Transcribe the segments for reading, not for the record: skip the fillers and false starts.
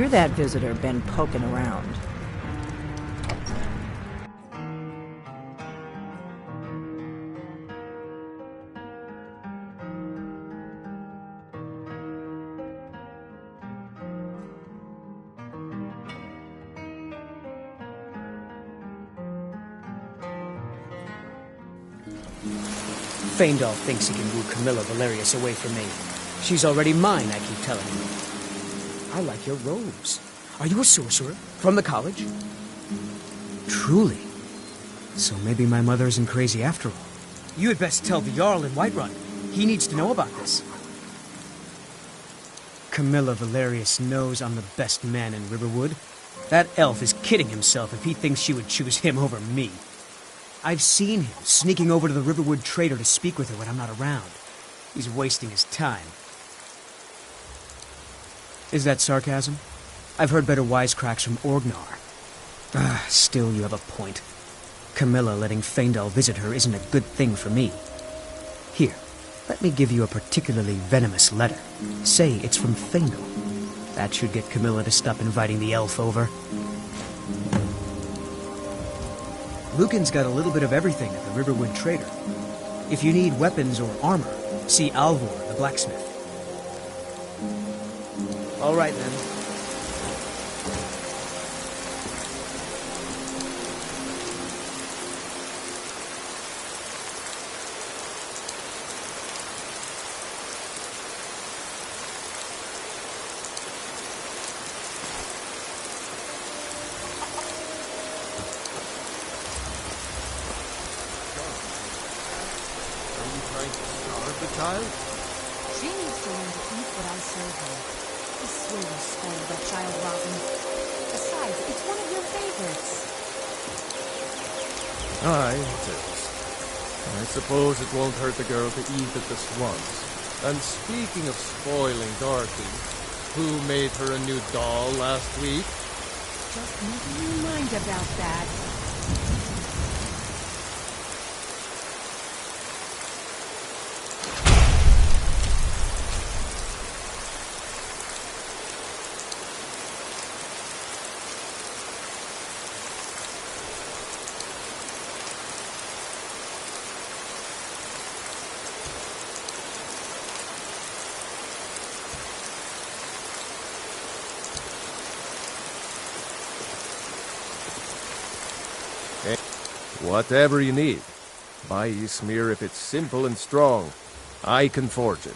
You're that visitor been poking around. Faendal thinks he can woo Camilla Valerius away from me. She's already mine, I keep telling him. I like your robes. Are you a sorcerer? From the college? Truly? So maybe my mother isn't crazy after all. You had best tell the Jarl in Whiterun. He needs to know about this. Camilla Valerius knows I'm the best man in Riverwood. That elf is kidding himself if he thinks she would choose him over me. I've seen him sneaking over to the Riverwood trader to speak with her when I'm not around. He's wasting his time. Is that sarcasm? I've heard better wisecracks from Orgnar. Still, you have a point. Camilla letting Faendal visit her isn't a good thing for me. Here, let me give you a particularly venomous letter. Say it's from Faendal. That should get Camilla to stop inviting the elf over. Lucan's got a little bit of everything at the Riverwood Trader. If you need weapons or armor, see Alvor, the blacksmith. All right, then. Child? She needs to learn to eat what I serve her. I swear you spoiled that child, Robin. Besides, it's one of your favorites. Aye, it is. I suppose it won't hurt the girl to eat it this once. And speaking of spoiling Dorothy, who made her a new doll last week? Just never you mind about that. Whatever you need. Buy ye smear if it's simple and strong. I can forge it.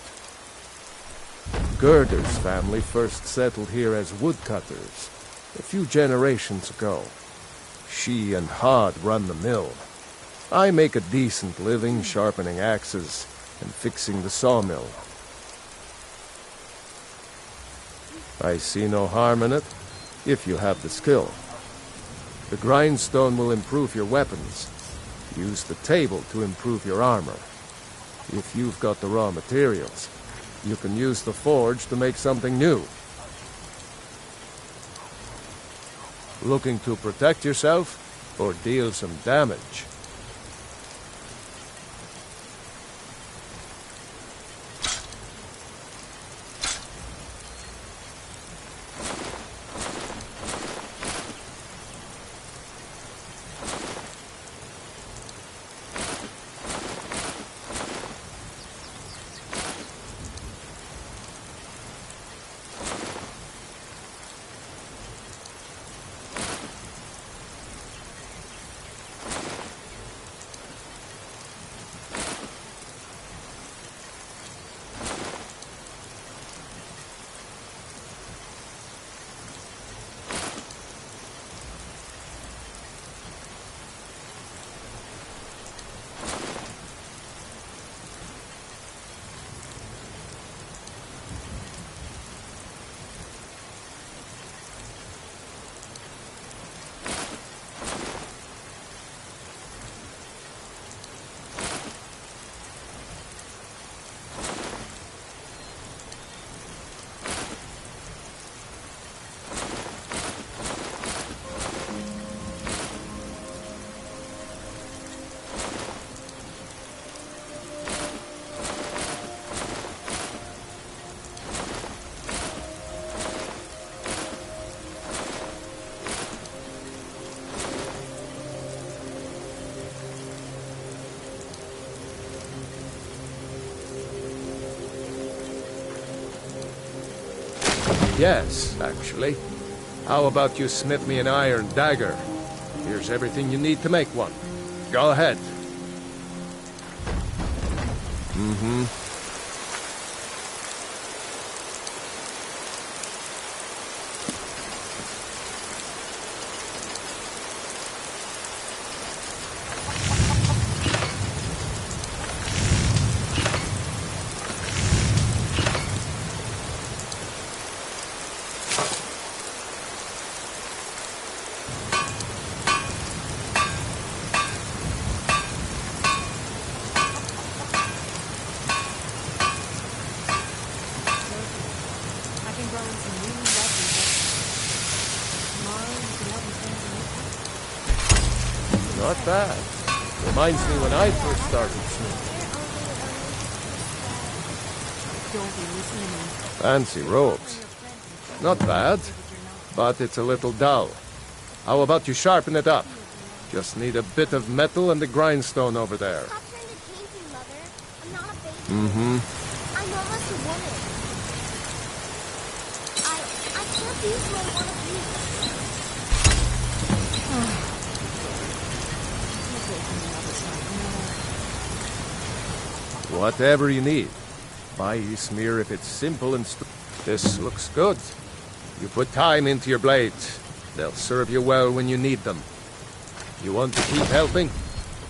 Gerder's family first settled here as woodcutters a few generations ago. She and Hod run the mill. I make a decent living sharpening axes and fixing the sawmill. I see no harm in it, if you have the skill. The grindstone will improve your weapons. Use the table to improve your armor. If you've got the raw materials, you can use the forge to make something new. Looking to protect yourself or deal some damage? Yes, actually. How about you smith me an iron dagger? Here's everything you need to make one. Go ahead. I've been growing some really lovely vegetables. Tomorrow you can help me plant some. Not bad. Reminds me when I first started smithing. Dorothy, listen to me. Fancy robes. Not bad, but it's a little dull. How about you sharpen it up? Just need a bit of metal and the grindstone over there. Stop trying to change me, Mother. I'm not a baby. I'm almost a woman. I can't be who I want to be. Whatever you need. Buy smear if it's simple and this looks good. You put time into your blades. They'll serve you well when you need them. You want to keep helping?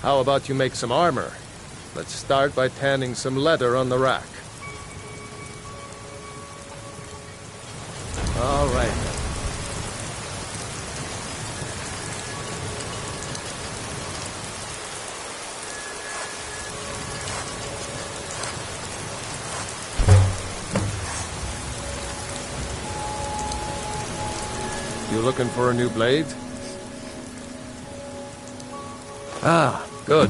How about you make some armor? Let's start by tanning some leather on the rack. All right. You looking for a new blade? Ah, good.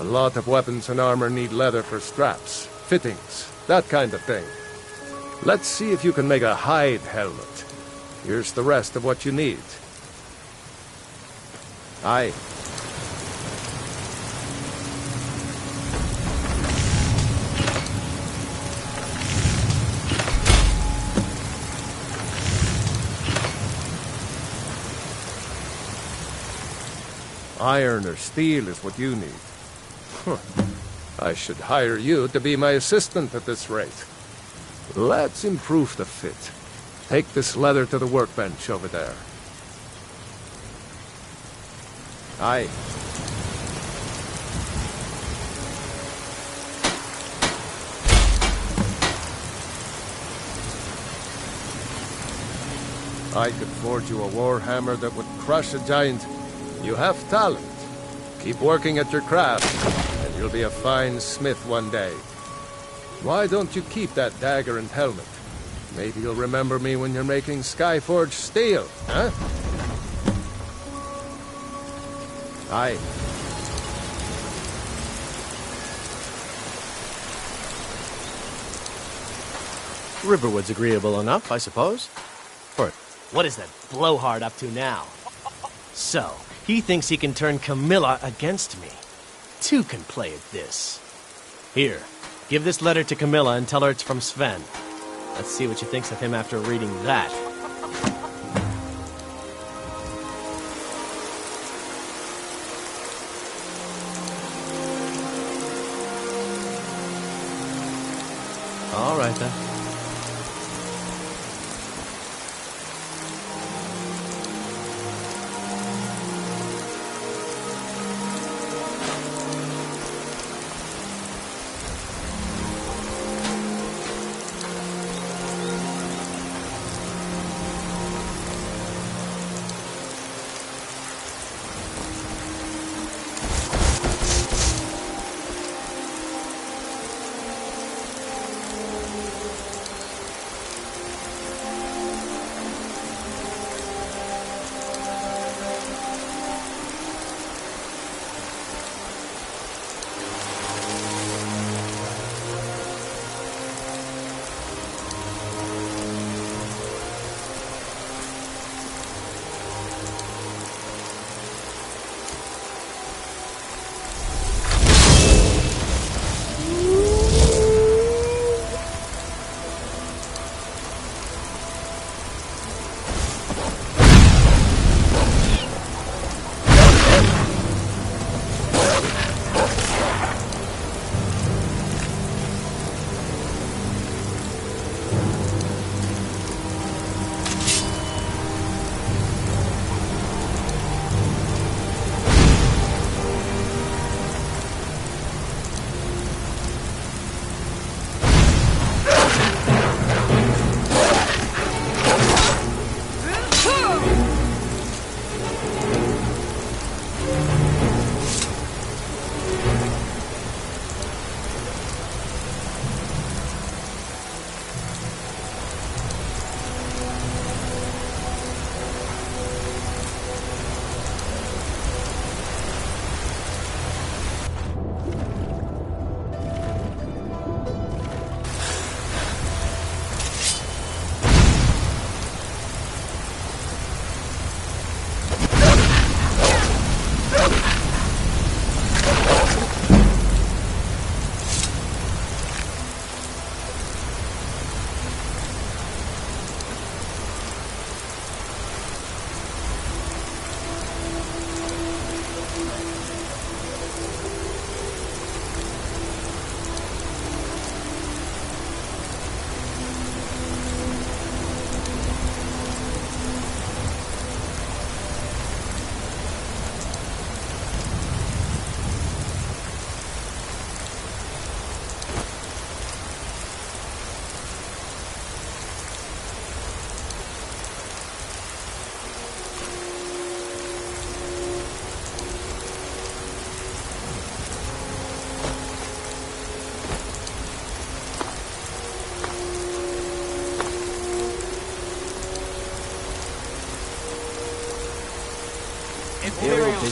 A lot of weapons and armor need leather for straps, fittings, that kind of thing. Let's see if you can make a hide helmet. Here's the rest of what you need. Aye. Iron or steel is what you need. I should hire you to be my assistant at this rate. Let's improve the fit. Take this leather to the workbench over there. Aye. I could forge you a warhammer that would crush a giant. You have talent. Keep working at your craft, and you'll be a fine smith one day. Why don't you keep that dagger and helmet? Maybe you'll remember me when you're making Skyforged steel, huh? Aye. Riverwood's agreeable enough, I suppose. What is that blowhard up to now? So, he thinks he can turn Camilla against me. Two can play at this. Here, give this letter to Camilla and tell her it's from Sven. Let's see what she thinks of him after reading that. All right, then.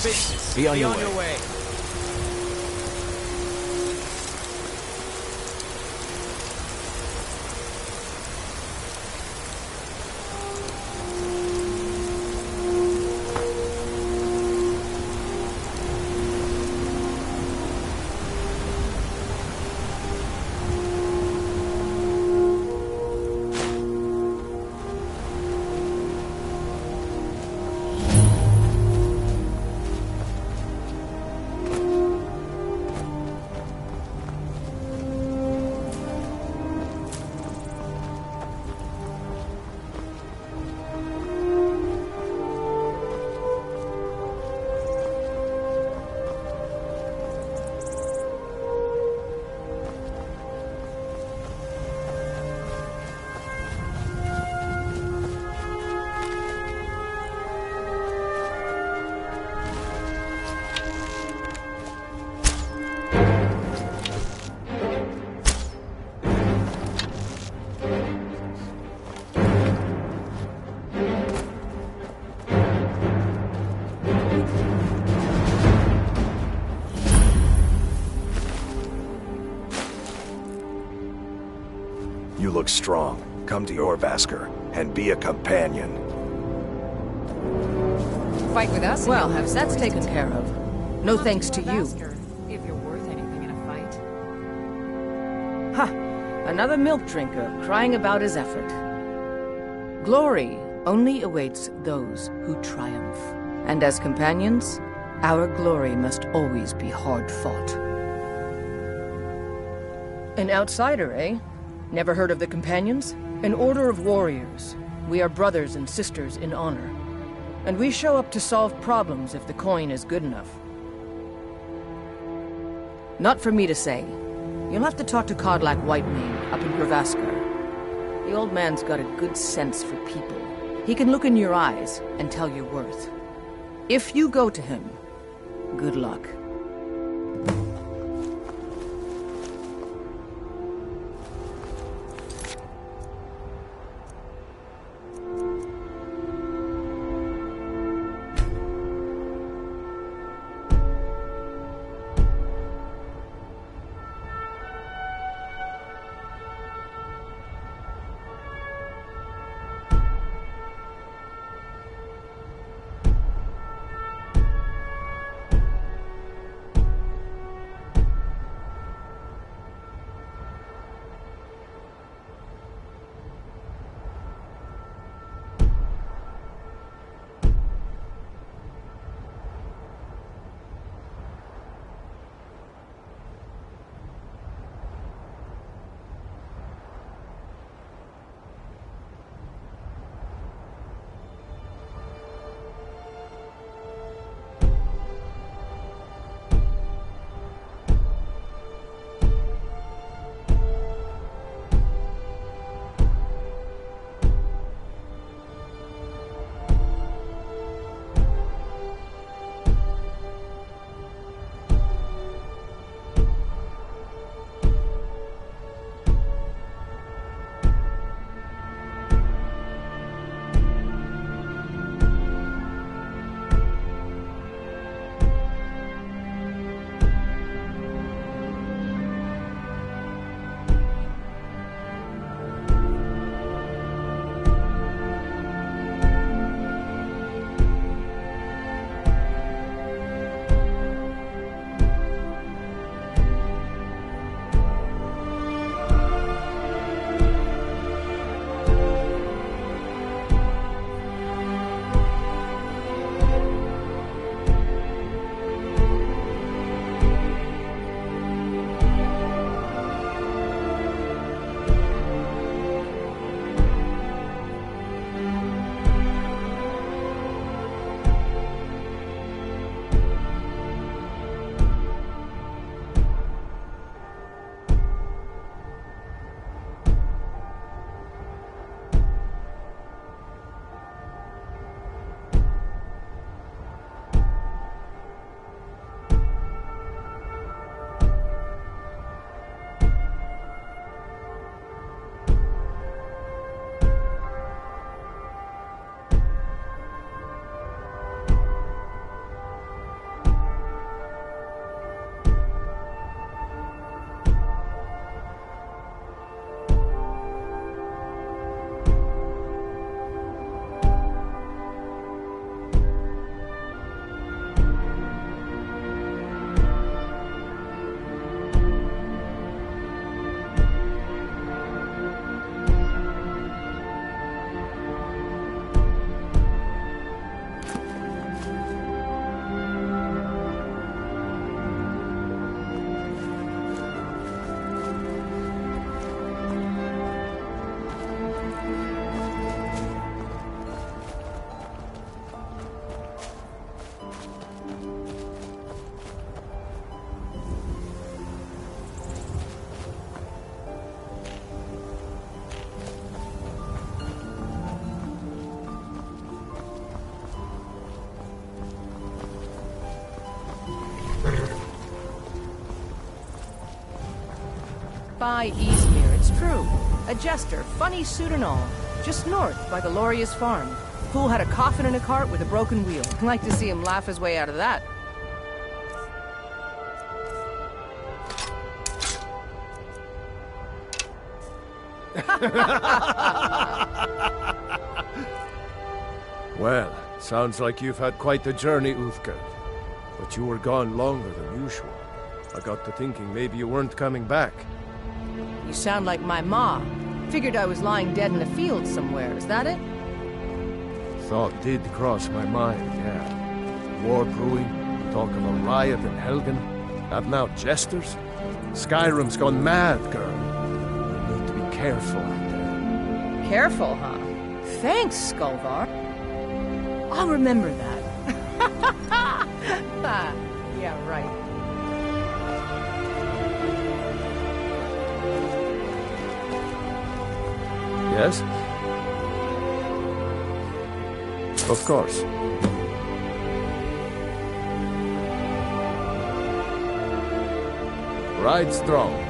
business. Be on your way. You look strong. Come to your Vasker and be a companion. Fight with us? Well, that's taken care of. No thanks to you. If you're worth anything in a fight. Ha! Another milk drinker crying about his effort. Glory only awaits those who triumph. And as companions, our glory must always be hard fought. An outsider, eh? Never heard of the Companions? An order of warriors. We are brothers and sisters in honor. And we show up to solve problems if the coin is good enough. Not for me to say. You'll have to talk to Kodlak Whitemane up in Gravaskar. The old man's got a good sense for people. He can look in your eyes and tell your worth. If you go to him, good luck. by Eastmere, it's true. A jester, funny suit and all. Just north, by the Lauria's farm. Fool had a coffin in a cart with a broken wheel. I'd like to see him laugh his way out of that. Well, sounds like you've had quite the journey, Uthgerd. But you were gone longer than usual. I got to thinking maybe you weren't coming back. You sound like my ma. Figured I was lying dead in a field somewhere, is that it? Thought did cross my mind, yeah. War brewing, talk of a riot in Helgen, and now jesters? Skyrim's gone mad, girl. You need to be careful out there. Careful, huh? Thanks, Skolvar. I'll remember that. Yeah, right. Yes? Of course. Ride strong.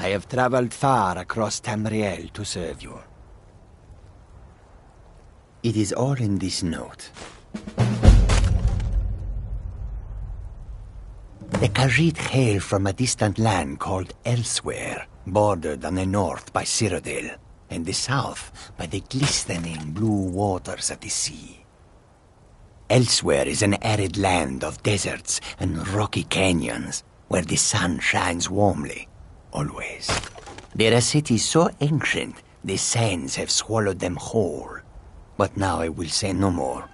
I have traveled far across Tamriel to serve you. It is all in this note. The Khajiit hail from a distant land called Elsewhere, bordered on the north by Cyrodiil, and the south by the glistening blue waters of the sea. Elsewhere is an arid land of deserts and rocky canyons, where the sun shines warmly. Always. There are cities so ancient, the sands have swallowed them whole. But now I will say no more,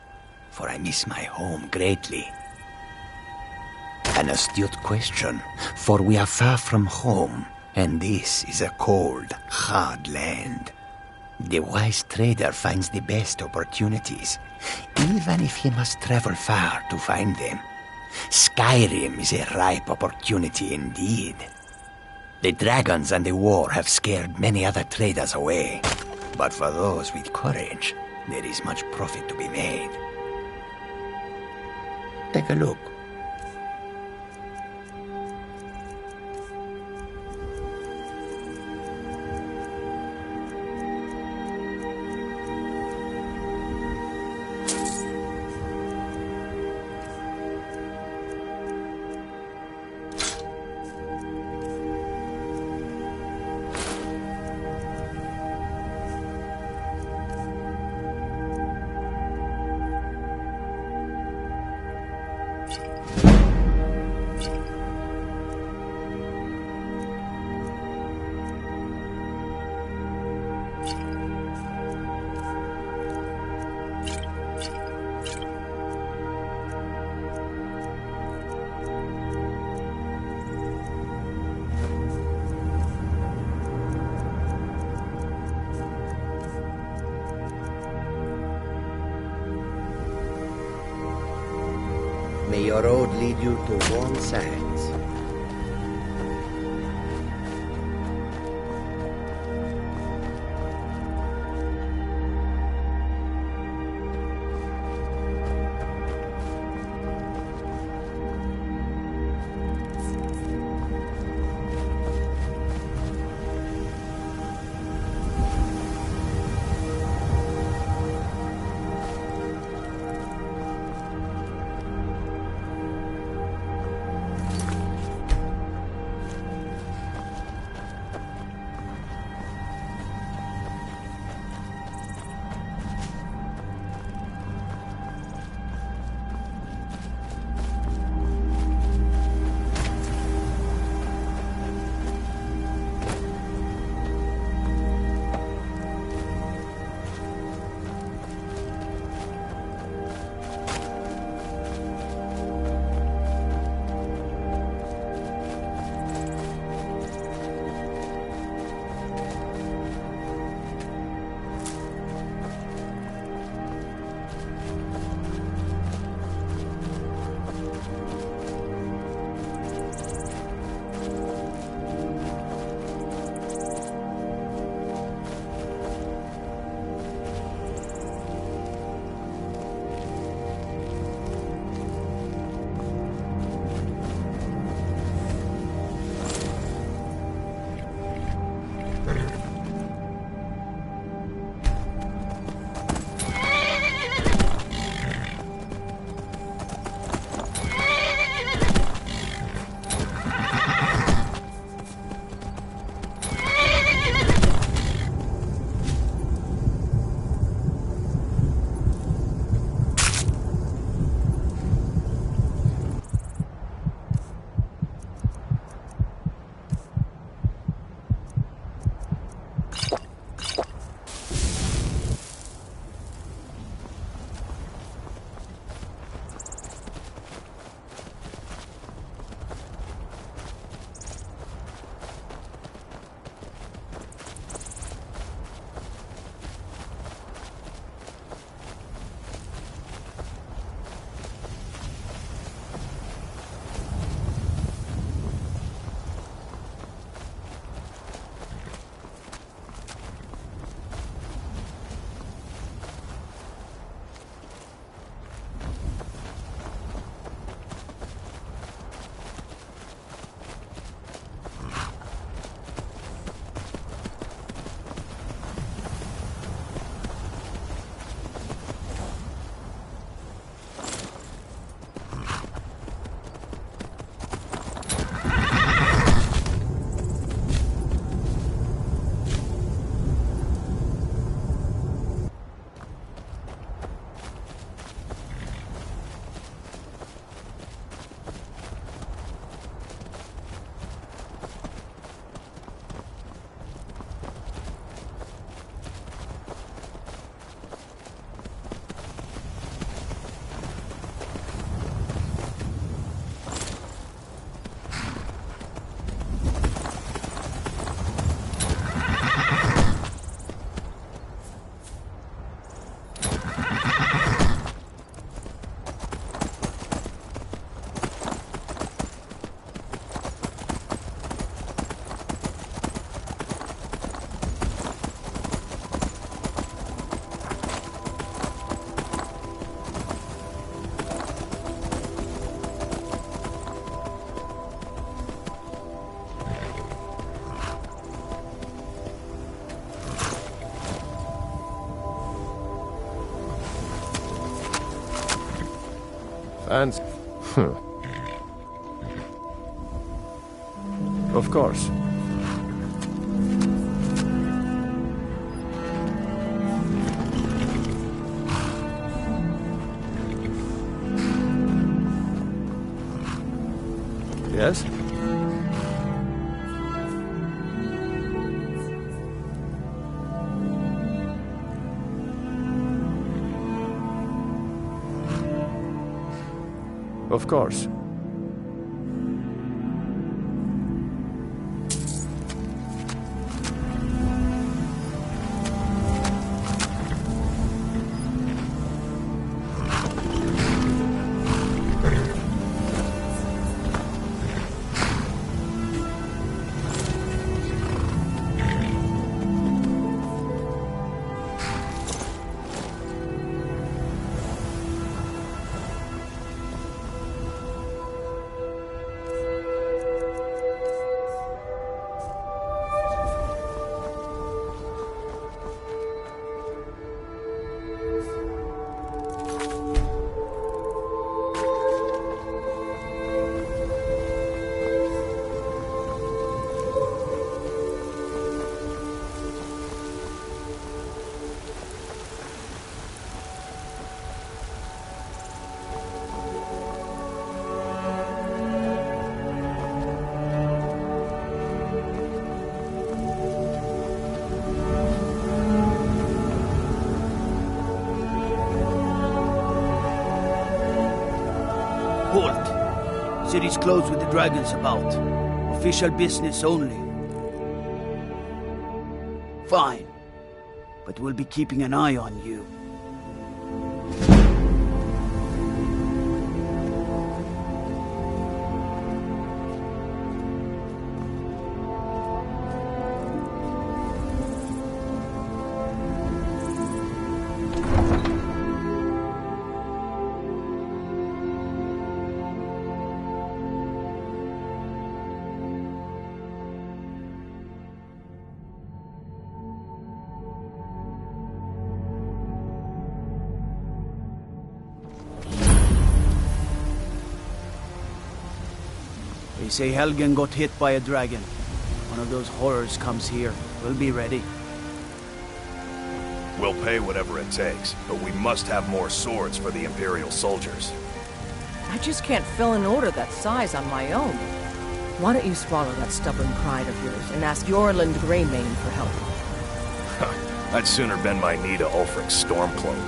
for I miss my home greatly. An astute question, for we are far from home, and this is a cold, hard land. The wise trader finds the best opportunities, even if he must travel far to find them. Skyrim is a ripe opportunity indeed. The dragons and the war have scared many other traders away. But for those with courage, there is much profit to be made. Take a look. May your road lead you to warm sands. Fancy. Of course. Yes? Of course. Halt! City's closed with the dragons about. Official business only. Fine. But we'll be keeping an eye on you. They say Helgen got hit by a dragon. One of those horrors comes here. We'll be ready. We'll pay whatever it takes, but we must have more swords for the Imperial soldiers. I just can't fill an order that size on my own. Why don't you swallow that stubborn pride of yours and ask Yorland Greymane for help? I'd sooner bend my knee to Ulfric's Stormcloak.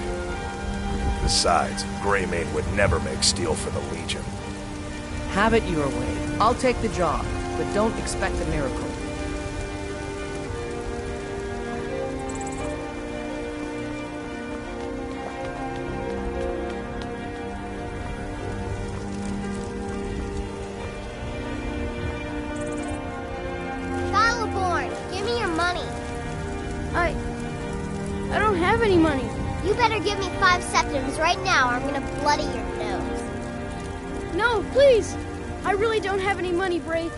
Besides, Greymane would never make steel for the Legion. Have it your way. I'll take the job, but don't expect a miracle. Battleborn, give me your money. I don't have any money. You better give me 5 septims right now or I'm gonna bloody your nose. No, please! I really don't have any money, Braith.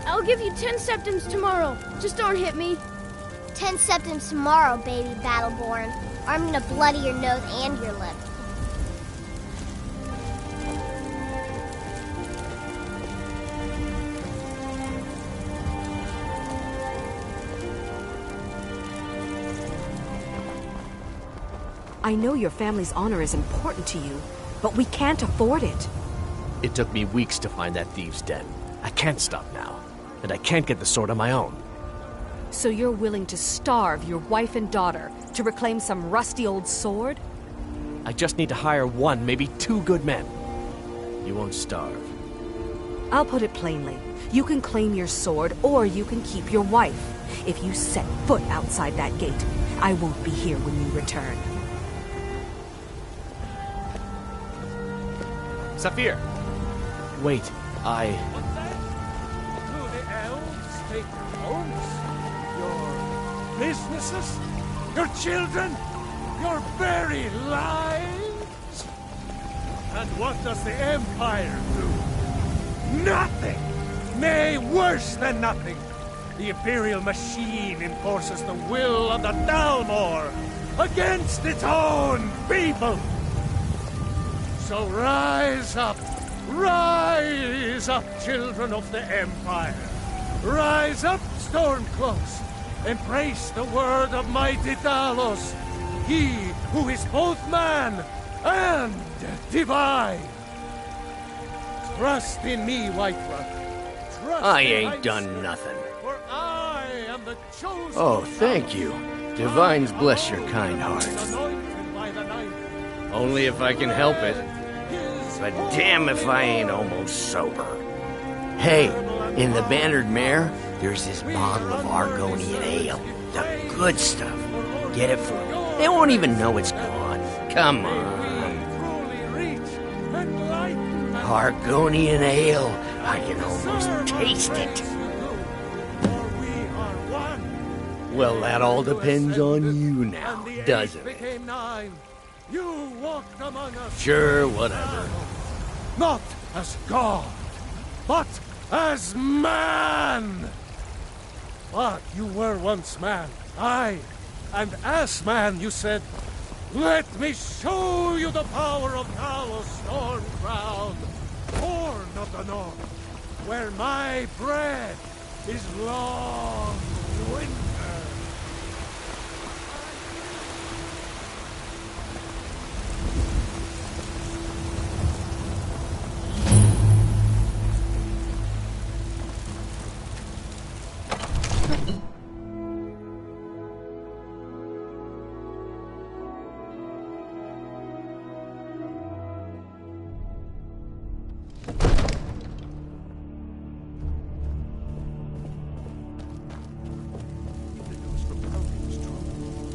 I'll give you 10 septims tomorrow. Just don't hit me. 10 septims tomorrow, baby Battleborn, or I'm gonna bloody your nose and your lip. I know your family's honor is important to you, but we can't afford it. It took me weeks to find that thieves' den. I can't stop now, and I can't get the sword on my own. So you're willing to starve your wife and daughter to reclaim some rusty old sword? I just need to hire one, maybe 2 good men. You won't starve. I'll put it plainly. You can claim your sword, or you can keep your wife. If you set foot outside that gate, I won't be here when you return. Saphir! Wait, Do the elves take your homes? Your businesses? Your children? Your very lives? And what does the Empire do? Nothing! Nay, worse than nothing! The Imperial machine enforces the will of the Dalmor against its own people! So rise up! Rise up, children of the Empire! Rise up, Stormcloaks! Embrace the word of mighty Talos, he who is both man and divine! Trust in me, Whiterun. Trust I in ain't my done strength, nothing. For I am the chosen Oh, of thank Talos. you. Divines bless your kind heart. Anointed by the night. Only if I can help it. But damn if I ain't almost sober. Hey, in the Bannered Mare, there's this bottle of Argonian ale. The good stuff. Get it for them. They won't even know it's gone. Come on. Argonian ale. I can almost taste it. Well, that all depends on you now, doesn't it? You walked among us. Sure, whatever. Not as God, but as man. But you were once man, aye, and as man you said, "Let me show you the power of Talos Stormcrown, born of the north, where my bread is long winter."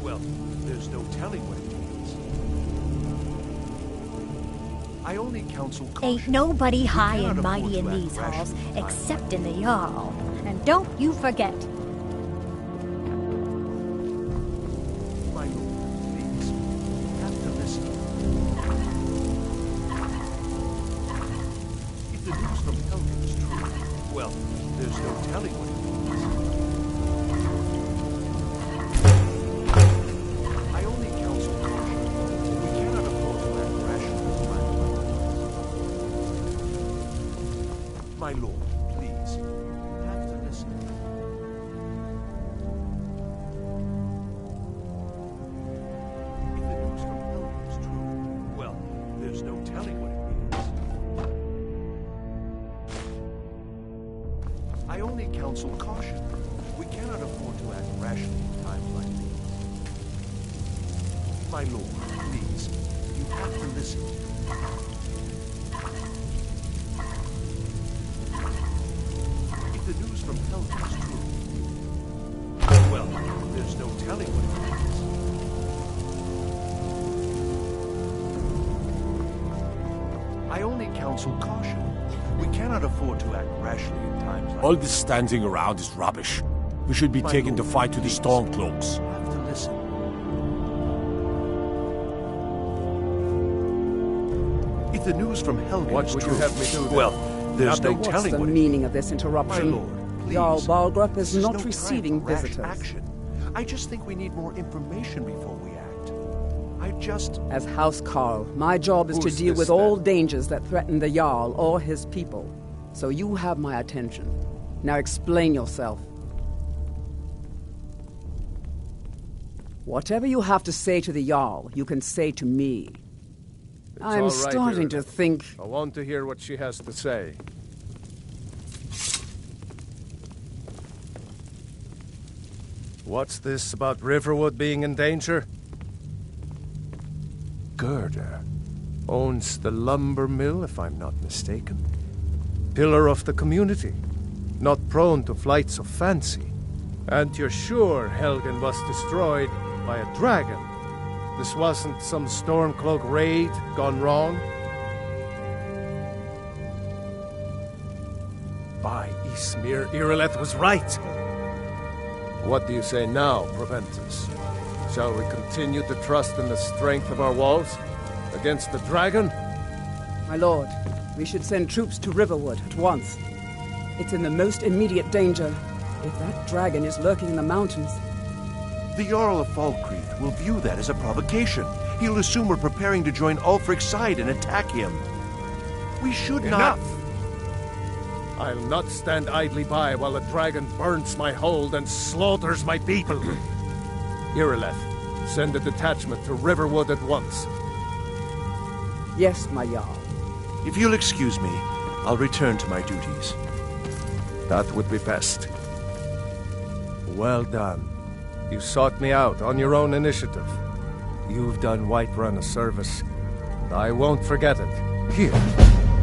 Well, there's no telling what it means. I only counsel caution. Ain't nobody high cannot and afford mighty to in act these halls rashly. except in the Jarl. And don't you forget. My lord, please. You have to listen. If the news from Helgen is true, well, there's no telling what it means. I only counsel caution. We cannot afford to act rationally, my lord, please. You have to listen. If the news from Helgen is true, well, there's no telling what it means. I only counsel caution. We cannot afford to act rashly in times like these. My lord, please, you have to listen. If the news from Helgen is true, well, there's no telling what it means. I only counsel caution. We cannot afford to act rashly in times like All this standing around is rubbish. We should be My taken to lord, fight to the please. Stormcloaks. You have to listen. If the news from Helgen What is would true, you have me do then? well, there's no What's telling the what it meaning of this My interruption? lord, please. Jarl Balgrup This is is not no time receiving for rash visitors. action. I just think we need more information before we act. I just... As House Carl, my job is to Who's deal this, with all then? dangers that threaten the Jarl or his people. So you have my attention. Now explain yourself. Whatever you have to say to the Jarl, you can say to me. It's I'm all right, starting to Irileth. think... I want to hear what she has to say. What's this about Riverwood being in danger? Gerda owns the lumber mill, if I'm not mistaken. Pillar of the community, not prone to flights of fancy. And you're sure Helgen was destroyed by a dragon? This wasn't some Stormcloak raid gone wrong? By Ysmir, Irileth was right. What do you say now, Proventus? Shall we continue to trust in the strength of our walls against the dragon? My lord, we should send troops to Riverwood at once. It's in the most immediate danger. If that dragon is lurking in the mountains... The Jarl of Falkreath will view that as a provocation. He'll assume we're preparing to join Ulfric's side and attack him. We should not... Enough! I'll not stand idly by while a dragon burns my hold and slaughters my people. Irileth, send a detachment to Riverwood at once. Yes, my Jarl. If you'll excuse me, I'll return to my duties. That would be best. Well done. You sought me out on your own initiative. You've done Whiterun a service, and I won't forget it. Here,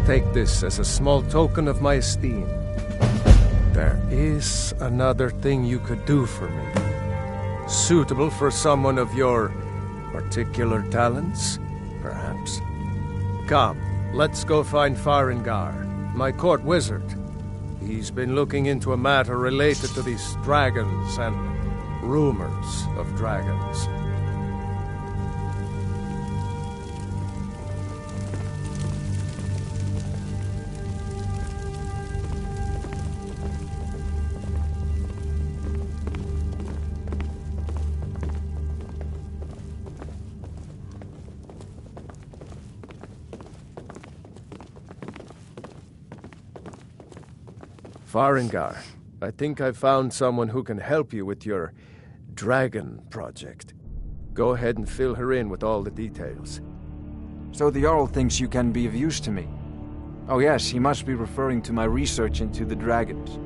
take this as a small token of my esteem. There is another thing you could do for me. Suitable for someone of your particular talents, perhaps. Come, let's go find Farengar, my court wizard. He's been looking into a matter related to these dragons and rumors of dragons. Farengar, I think I've found someone who can help you with your dragon project. Go ahead and fill her in with all the details. So the Jarl thinks you can be of use to me. Oh yes, he must be referring to my research into the dragons.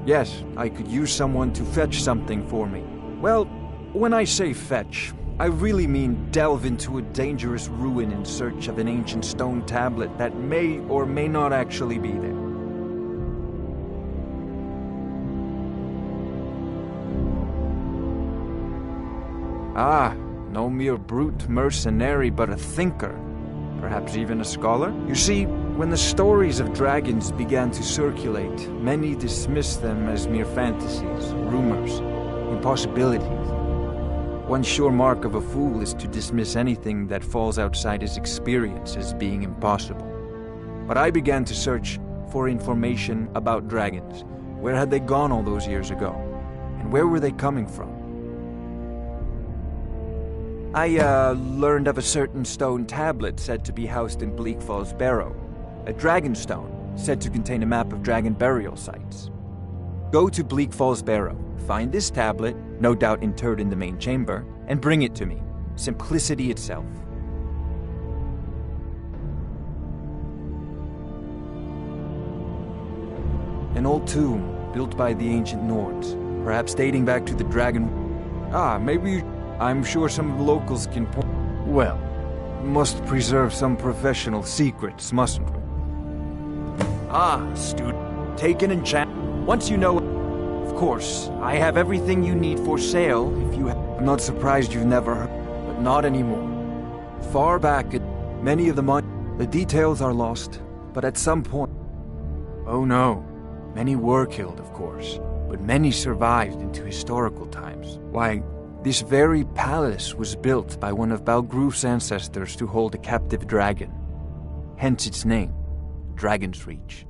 Yes, I could use someone to fetch something for me. Well, when I say fetch, I really mean delve into a dangerous ruin in search of an ancient stone tablet that may or may not actually be there. Ah, no mere brute mercenary, but a thinker. Perhaps even a scholar? You see, when the stories of dragons began to circulate, many dismissed them as mere fantasies, rumors, impossibilities. One sure mark of a fool is to dismiss anything that falls outside his experience as being impossible. But I began to search for information about dragons. Where had they gone all those years ago? And where were they coming from? I learned of a certain stone tablet said to be housed in Bleak Falls Barrow. A dragon stone, said to contain a map of dragon burial sites. Go to Bleak Falls Barrow, find this tablet, no doubt interred in the main chamber, and bring it to me. Simplicity itself. An old tomb, built by the ancient Nords, perhaps dating back to the dragon... Ah, maybe... I'm sure some of the locals can point... Well, must preserve some professional secrets, mustn't we? Ah, student. Take an enchantment. Once you know... Of course, I have everything you need for sale if you have... I'm not surprised you've never heard, but not anymore. Far back at many of the details are lost, but at some point... Oh no. Many were killed, of course, but many survived into historical times. Why... This very palace was built by one of Balgruf's ancestors to hold a captive dragon. Hence its name, Dragon's Reach.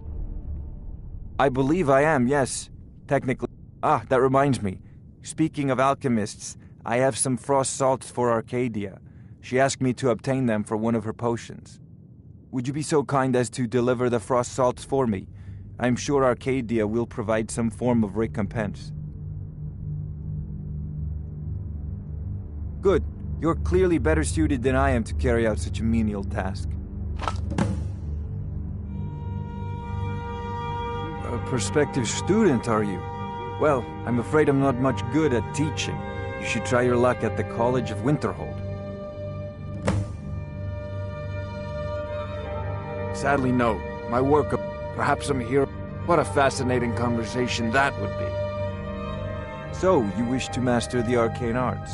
I believe I am, yes. Technically... Ah, that reminds me. Speaking of alchemists, I have some frost salts for Arcadia. She asked me to obtain them for one of her potions. Would you be so kind as to deliver the frost salts for me? I'm sure Arcadia will provide some form of recompense. Good. You're clearly better suited than I am to carry out such a menial task. A prospective student, are you? Well, I'm afraid I'm not much good at teaching. You should try your luck at the College of Winterhold. Sadly, no. My work... Perhaps I'm here... What a fascinating conversation that would be. So, you wish to master the arcane arts?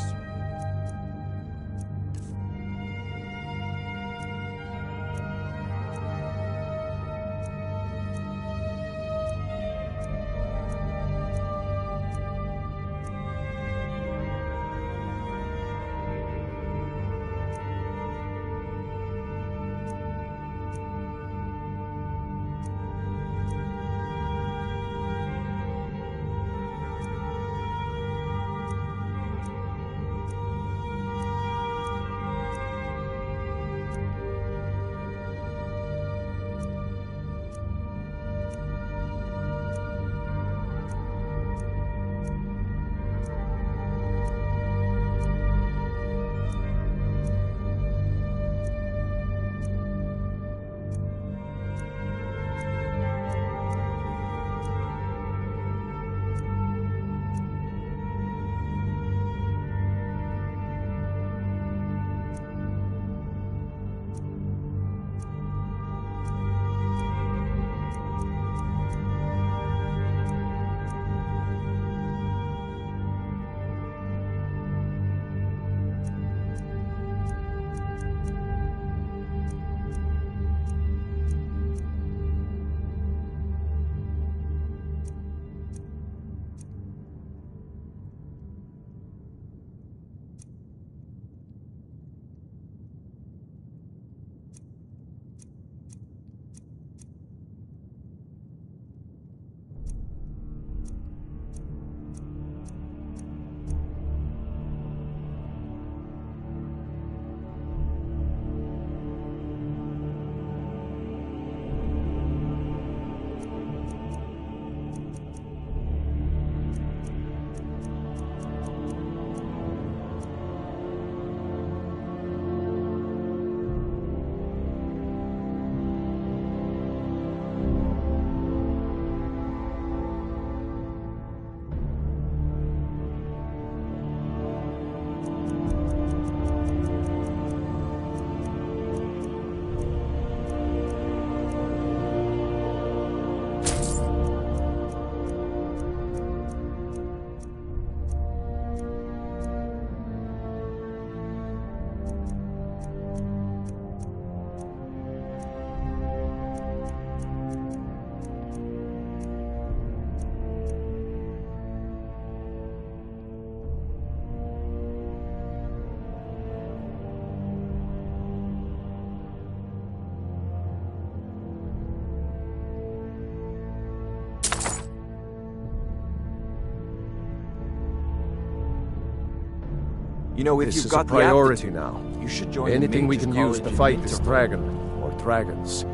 You know, if This you've is got a priority the now. you should join the Anything we Mages can use to College fight in this Winterfell. dragon, or dragons,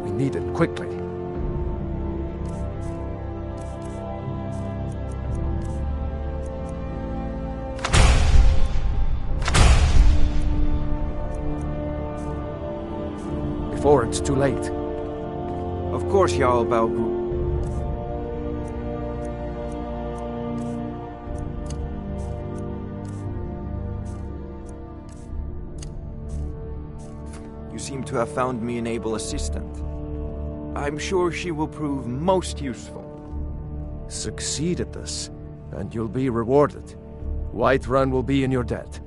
we need it quickly. Before it's too late. Of course, Jarl Balgruuf. You seem to have found me an able assistant. I'm sure she will prove most useful. Succeed at this, and you'll be rewarded. Whiterun will be in your debt.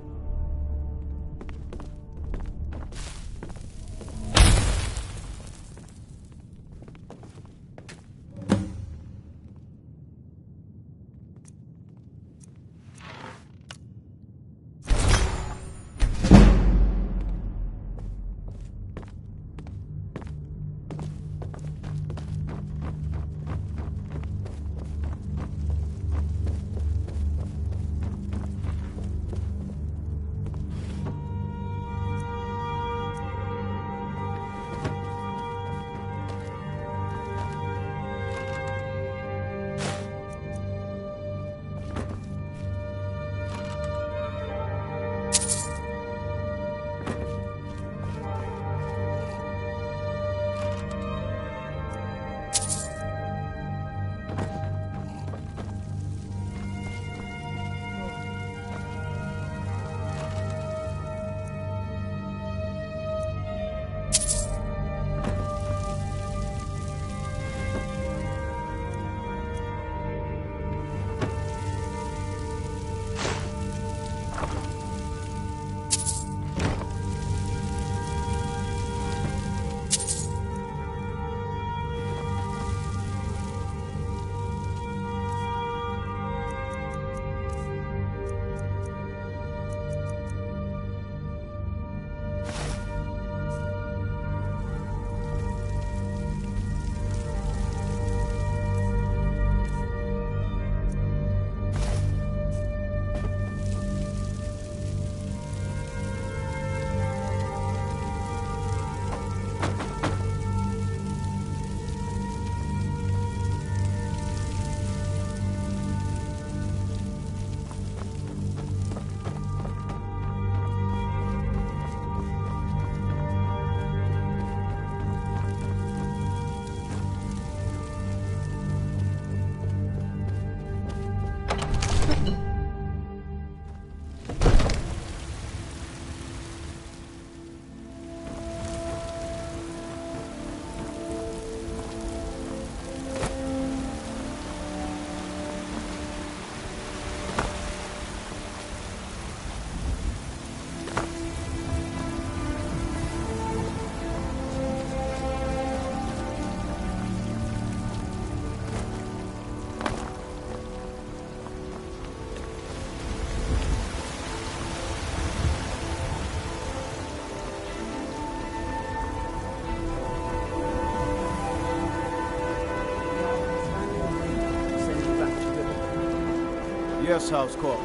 Yes, House Call.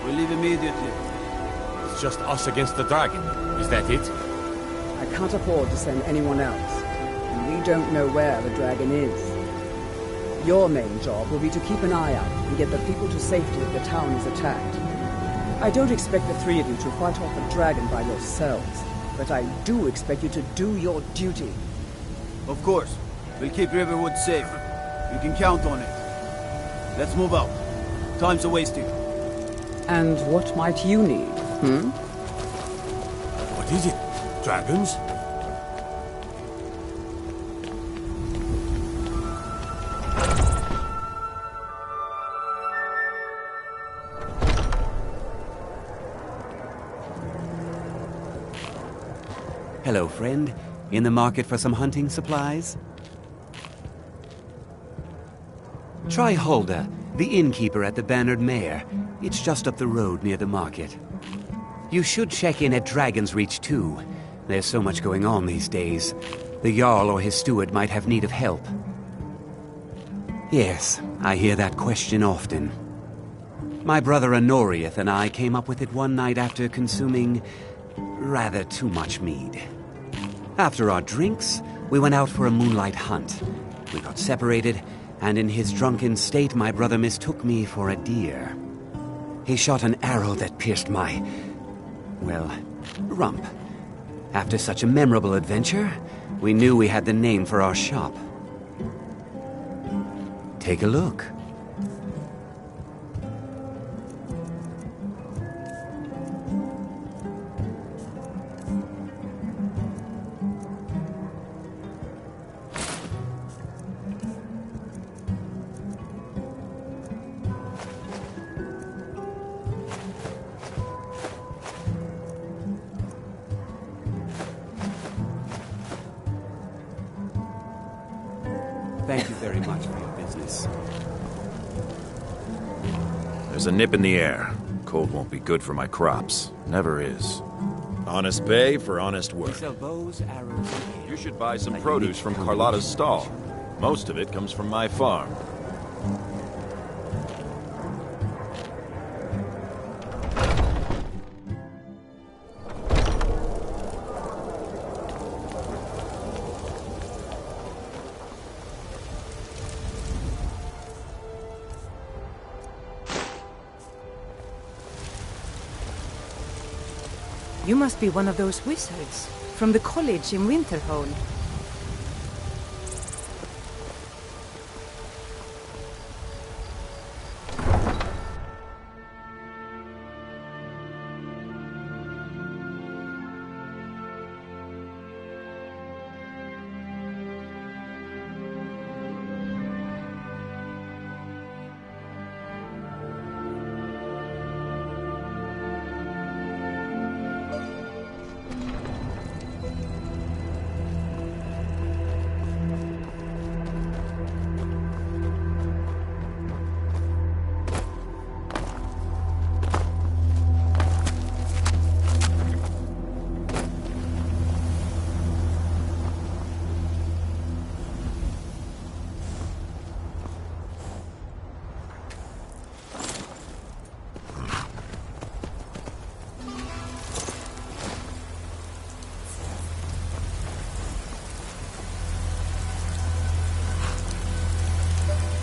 We leave immediately. It's just us against the dragon. Is that it? I can't afford to send anyone else. And we don't know where the dragon is. Your main job will be to keep an eye out and get the people to safety if the town is attacked. I don't expect the three of you to fight off the dragon by yourselves, but I do expect you to do your duty. Of course. We'll keep Riverwood safe. You can count on it. Let's move out. Time's a-wasting. And what might you need, What is it? Dragons? Hello, friend. In the market for some hunting supplies? Try Hulda, the innkeeper at the Bannered Mare. It's just up the road near the market. You should check in at Dragon's Reach, too. There's so much going on these days. The Jarl or his steward might have need of help. Yes, I hear that question often. My brother Honorius and I came up with it one night after consuming rather too much mead. After our drinks, we went out for a moonlight hunt. We got separated, and in his drunken state, my brother mistook me for a deer. He shot an arrow that pierced my, well, rump. After such a memorable adventure, we knew we had the name for our shop. Take a look. Thank you very much for your business. There's a nip in the air. Cold won't be good for my crops. Never is. Honest pay for honest work. We sell bows, arrows, and You should buy some produce from Carlotta's stall. Most of it comes from my farm. You must be one of those wizards from the college in Winterhold.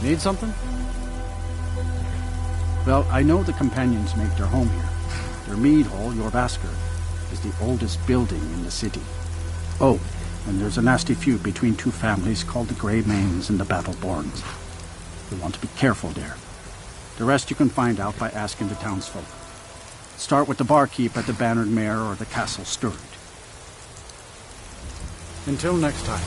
Need something? Well, I know the companions make their home here. Their mead hall, your Vasker, is the oldest building in the city. Oh, and there's a nasty feud between two families called the Grey Mains and the Battleborns. You want to be careful there. The rest you can find out by asking the townsfolk. Start with the barkeep at the Bannered Mare or the Castle Stirred. Until next time.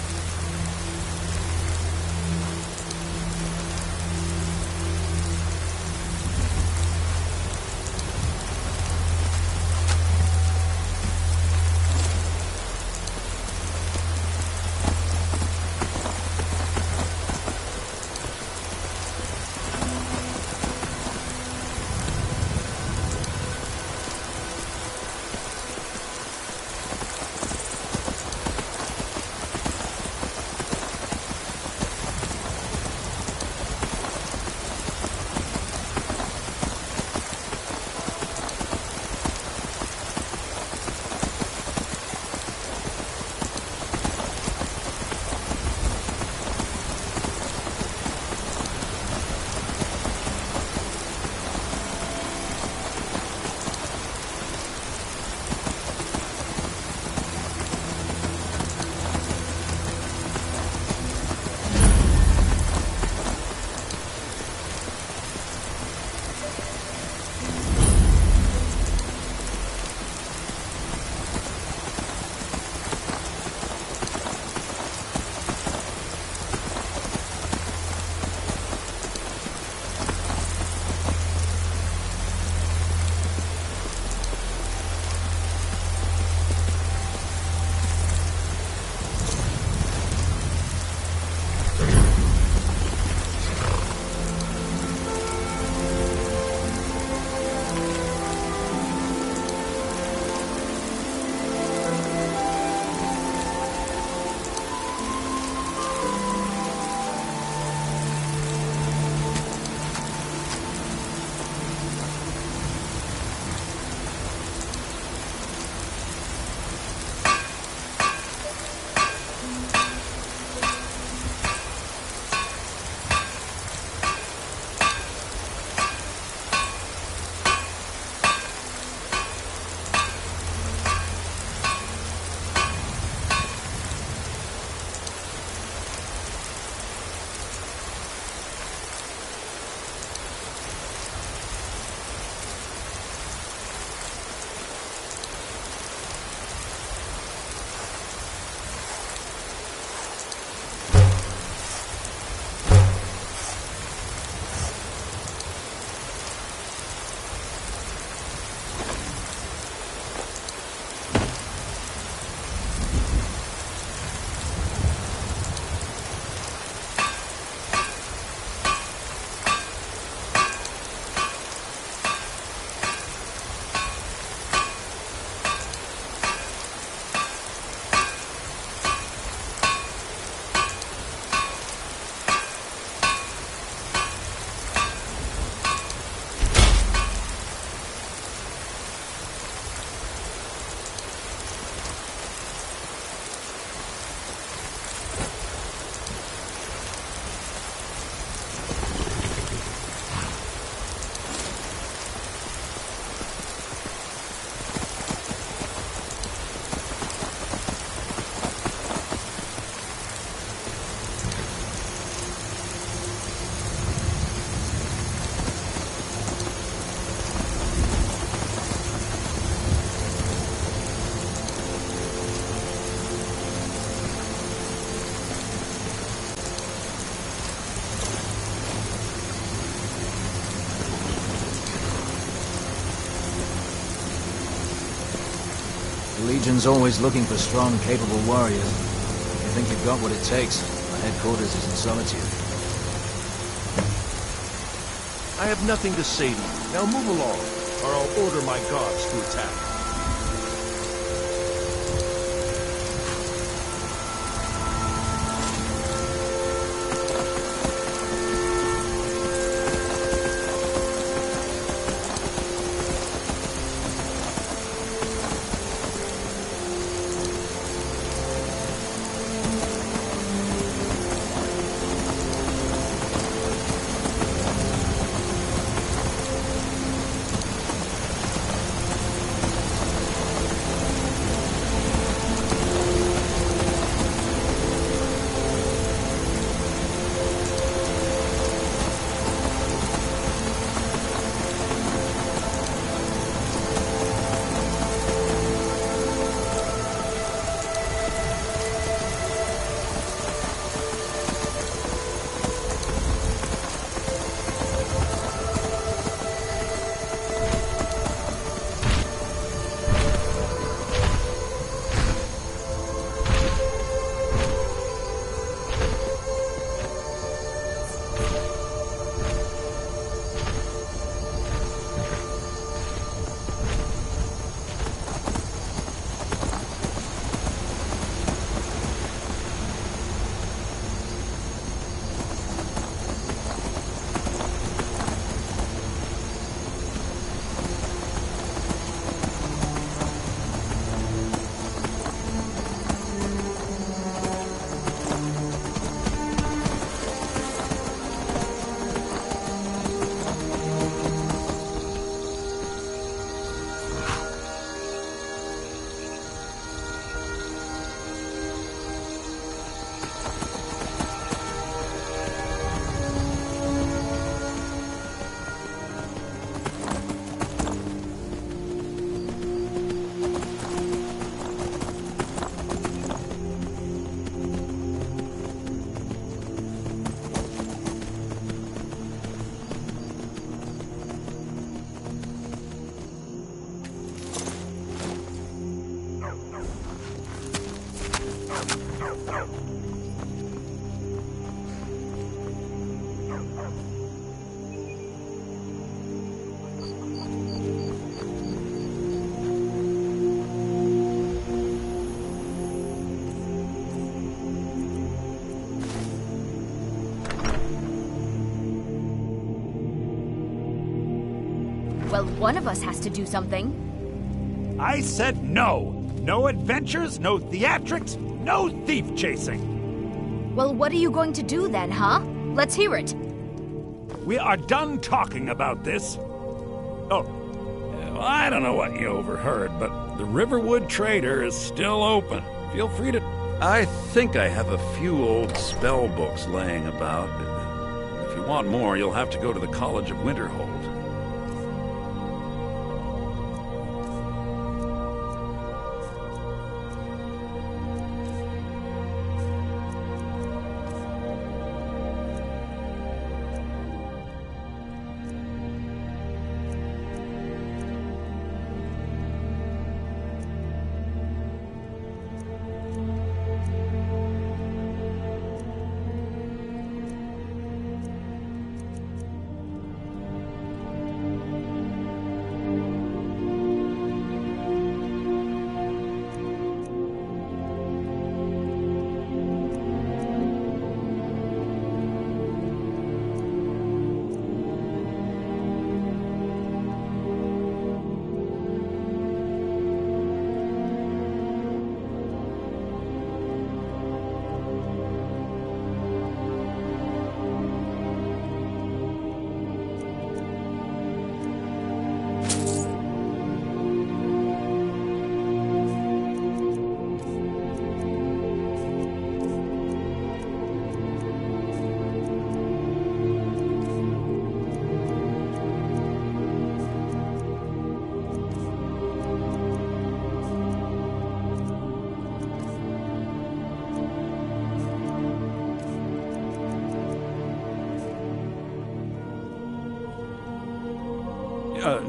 Legion's always looking for strong, capable warriors. If you think you've got what it takes, our headquarters is in Solitude. I have nothing to say to you. Now move along, or I'll order my guards to attack. Well, one of us has to do something. I said no! No adventures, no theatrics, no thief chasing! Well, what are you going to do then, huh? Let's hear it. We are done talking about this. Oh, I don't know what you overheard, but the Riverwood Trader is still open. Feel free to... I think I have a few old spell books laying about. If you want more, you'll have to go to the College of Winterhold.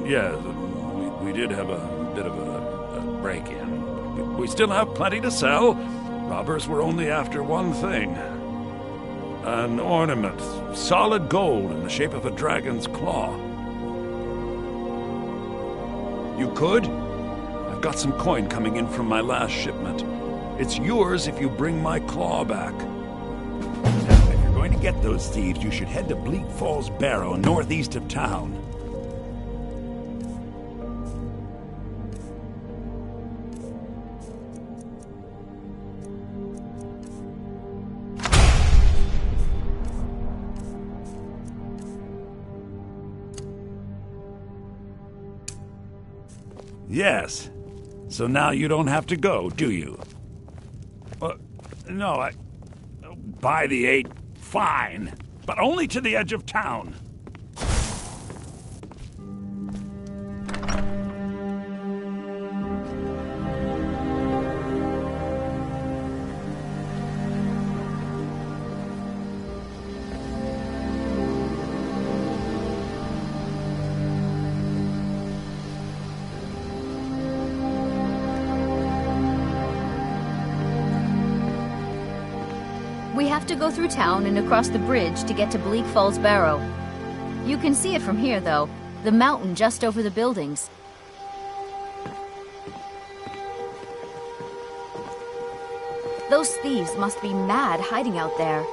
Yeah, we did have a bit of a break-in. We still have plenty to sell. Robbers were only after one thing. An ornament, solid gold in the shape of a dragon's claw. You could? I've got some coin coming in from my last shipment. It's yours if you bring my claw back. Now, if you're going to get those thieves, you should head to Bleak Falls Barrow, northeast of town. Yes. So now you don't have to go, do you? No, By the 8, fine. But only to the edge of town. We have to go through town and across the bridge to get to Bleak Falls Barrow. You can see it from here, though. The mountain just over the buildings. Those thieves must be mad hiding out there.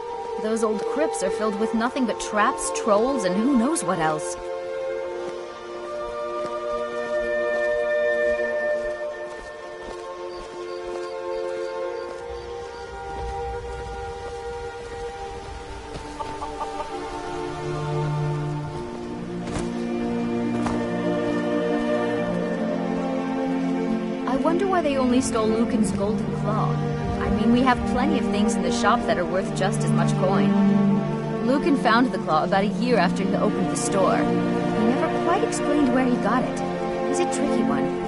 Those old crypts are filled with nothing but traps, trolls, and who knows what else. I wonder why they only stole Lucan's golden claw. I mean, we have plenty of things in the shop that are worth just as much coin. Lucan found the claw about a year after he opened the store. He never quite explained where he got it. It's a tricky one.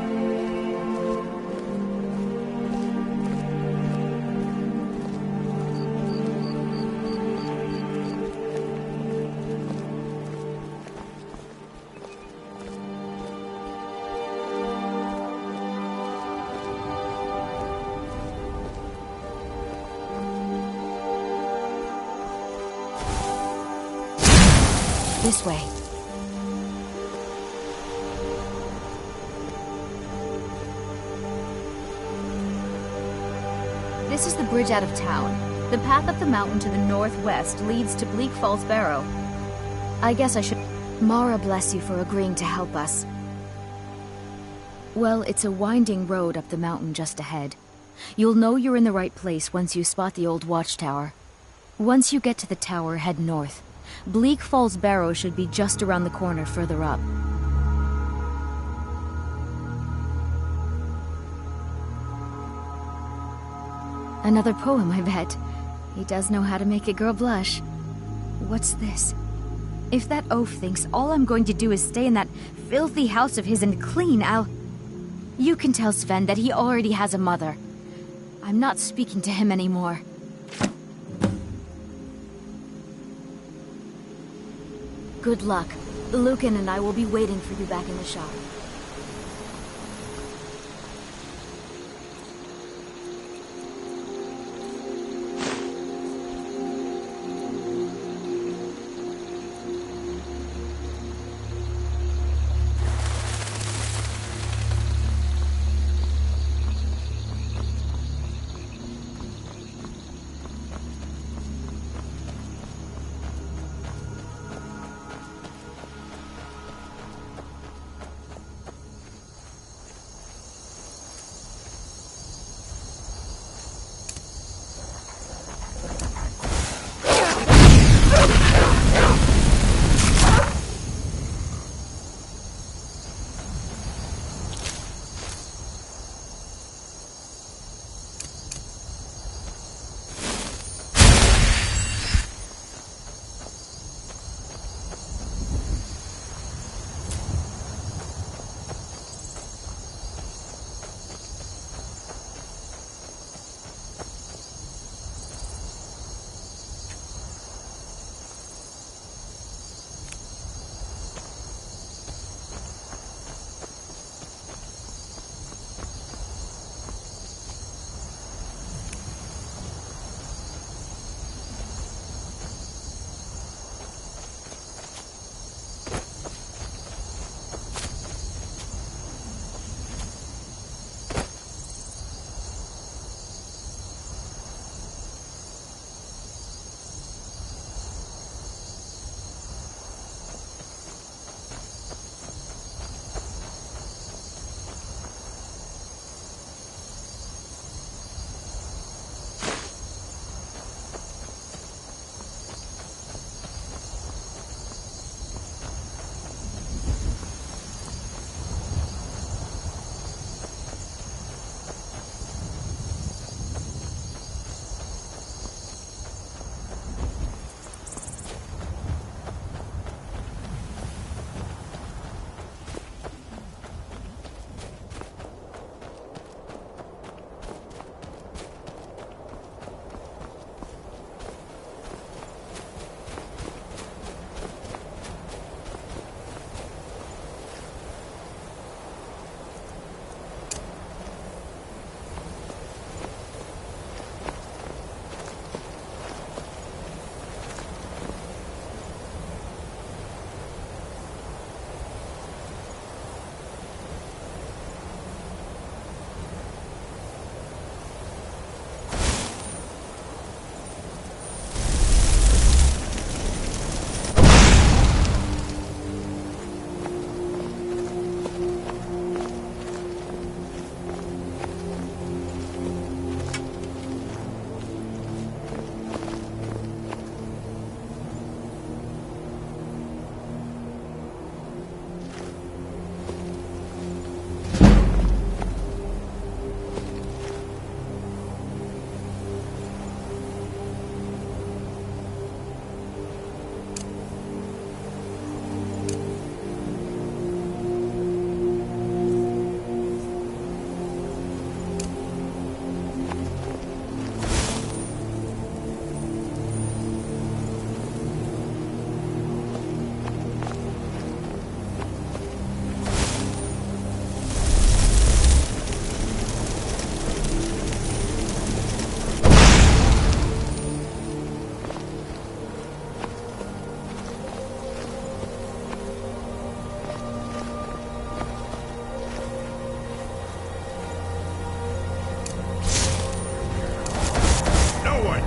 This way. This is the bridge out of town. The path up the mountain to the northwest leads to Bleak Falls Barrow. I guess I should... Mara bless you for agreeing to help us. Well, it's a winding road up the mountain just ahead. You'll know you're in the right place once you spot the old watchtower. Once you get to the tower, head north. Bleak Falls Barrow should be just around the corner further up. Another poem, I bet. He does know how to make a girl blush. What's this? If that oaf thinks all I'm going to do is stay in that filthy house of his and clean, You can tell Sven that he already has a mother. I'm not speaking to him anymore. Good luck. Lucan and I will be waiting for you back in the shop.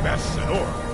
mess in order.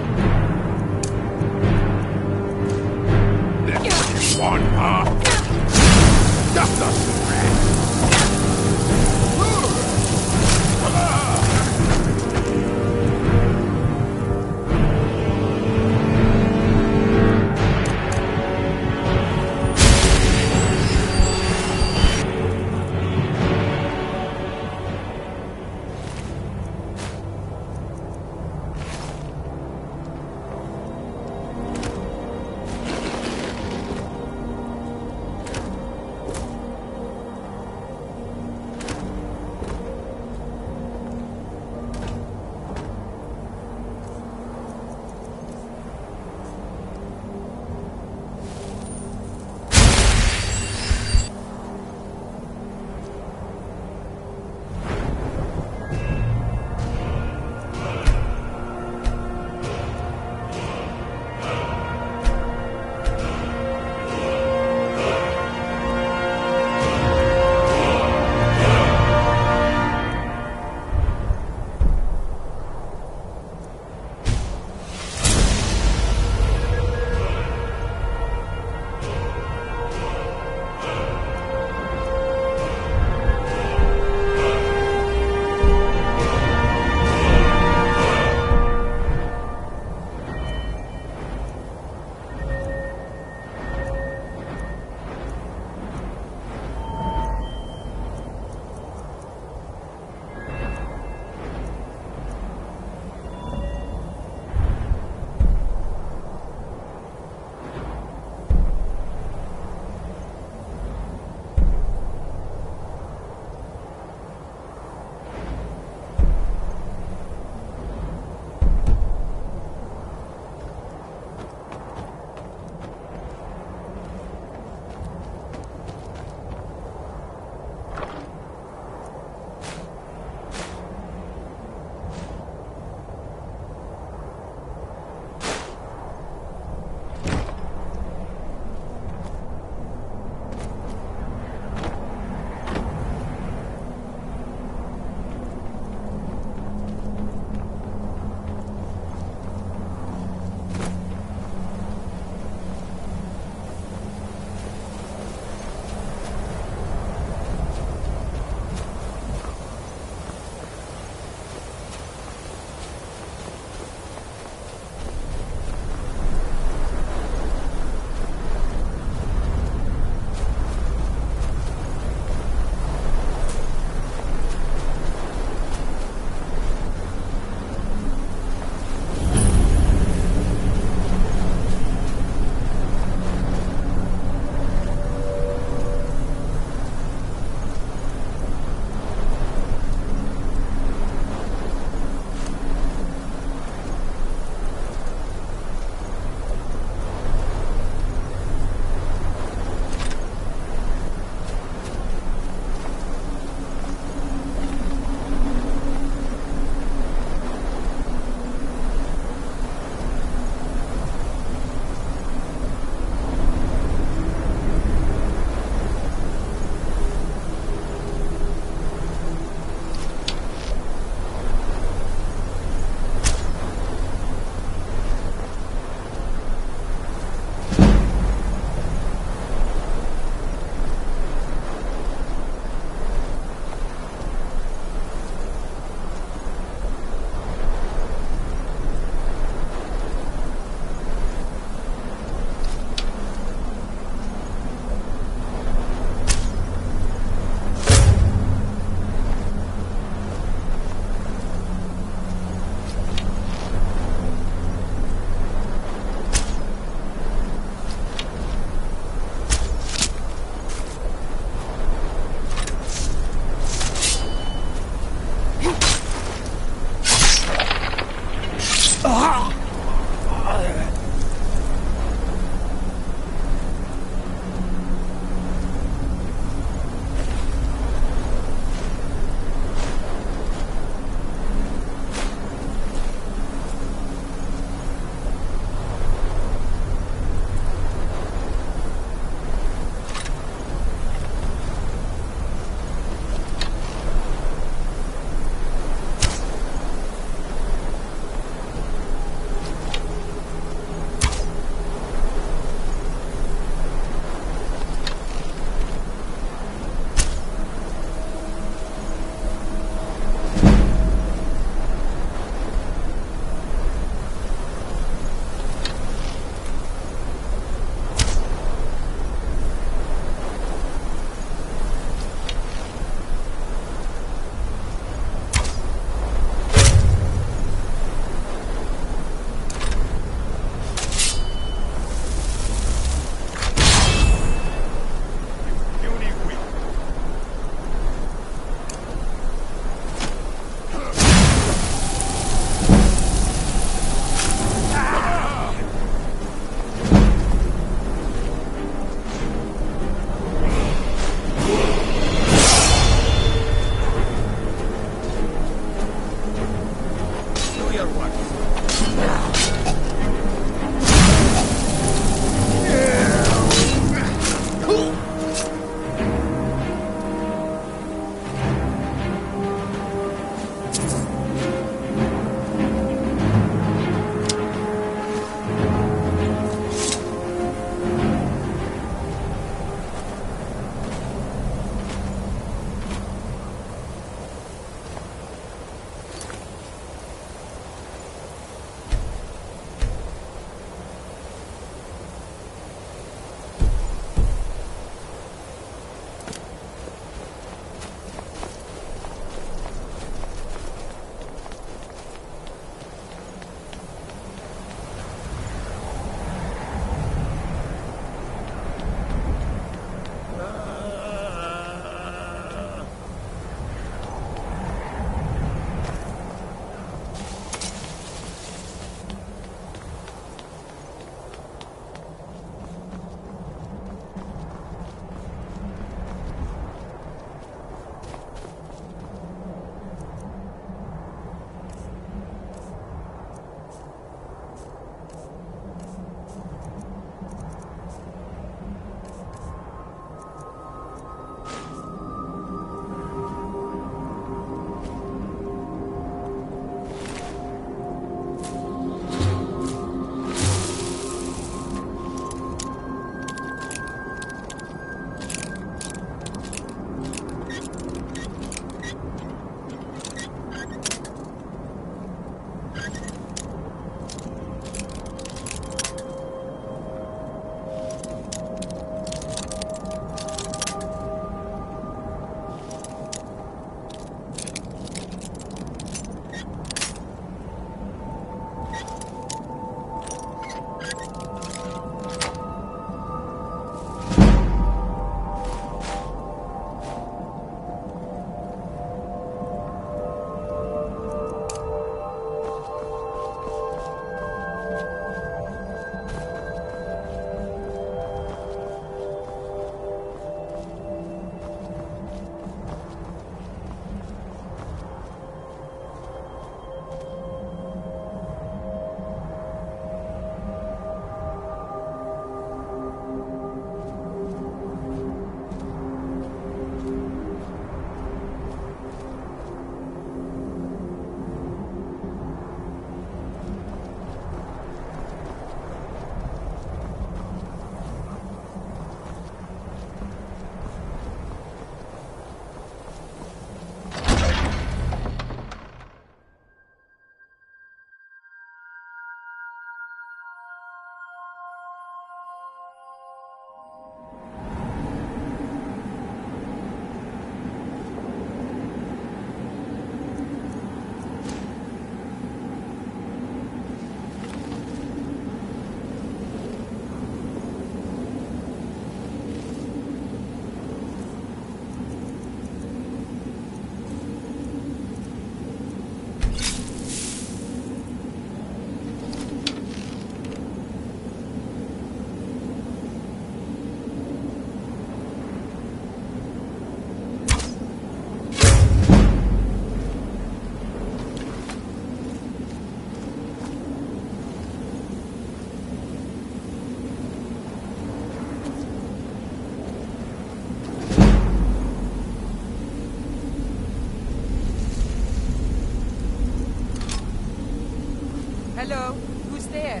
Hello? Who's there?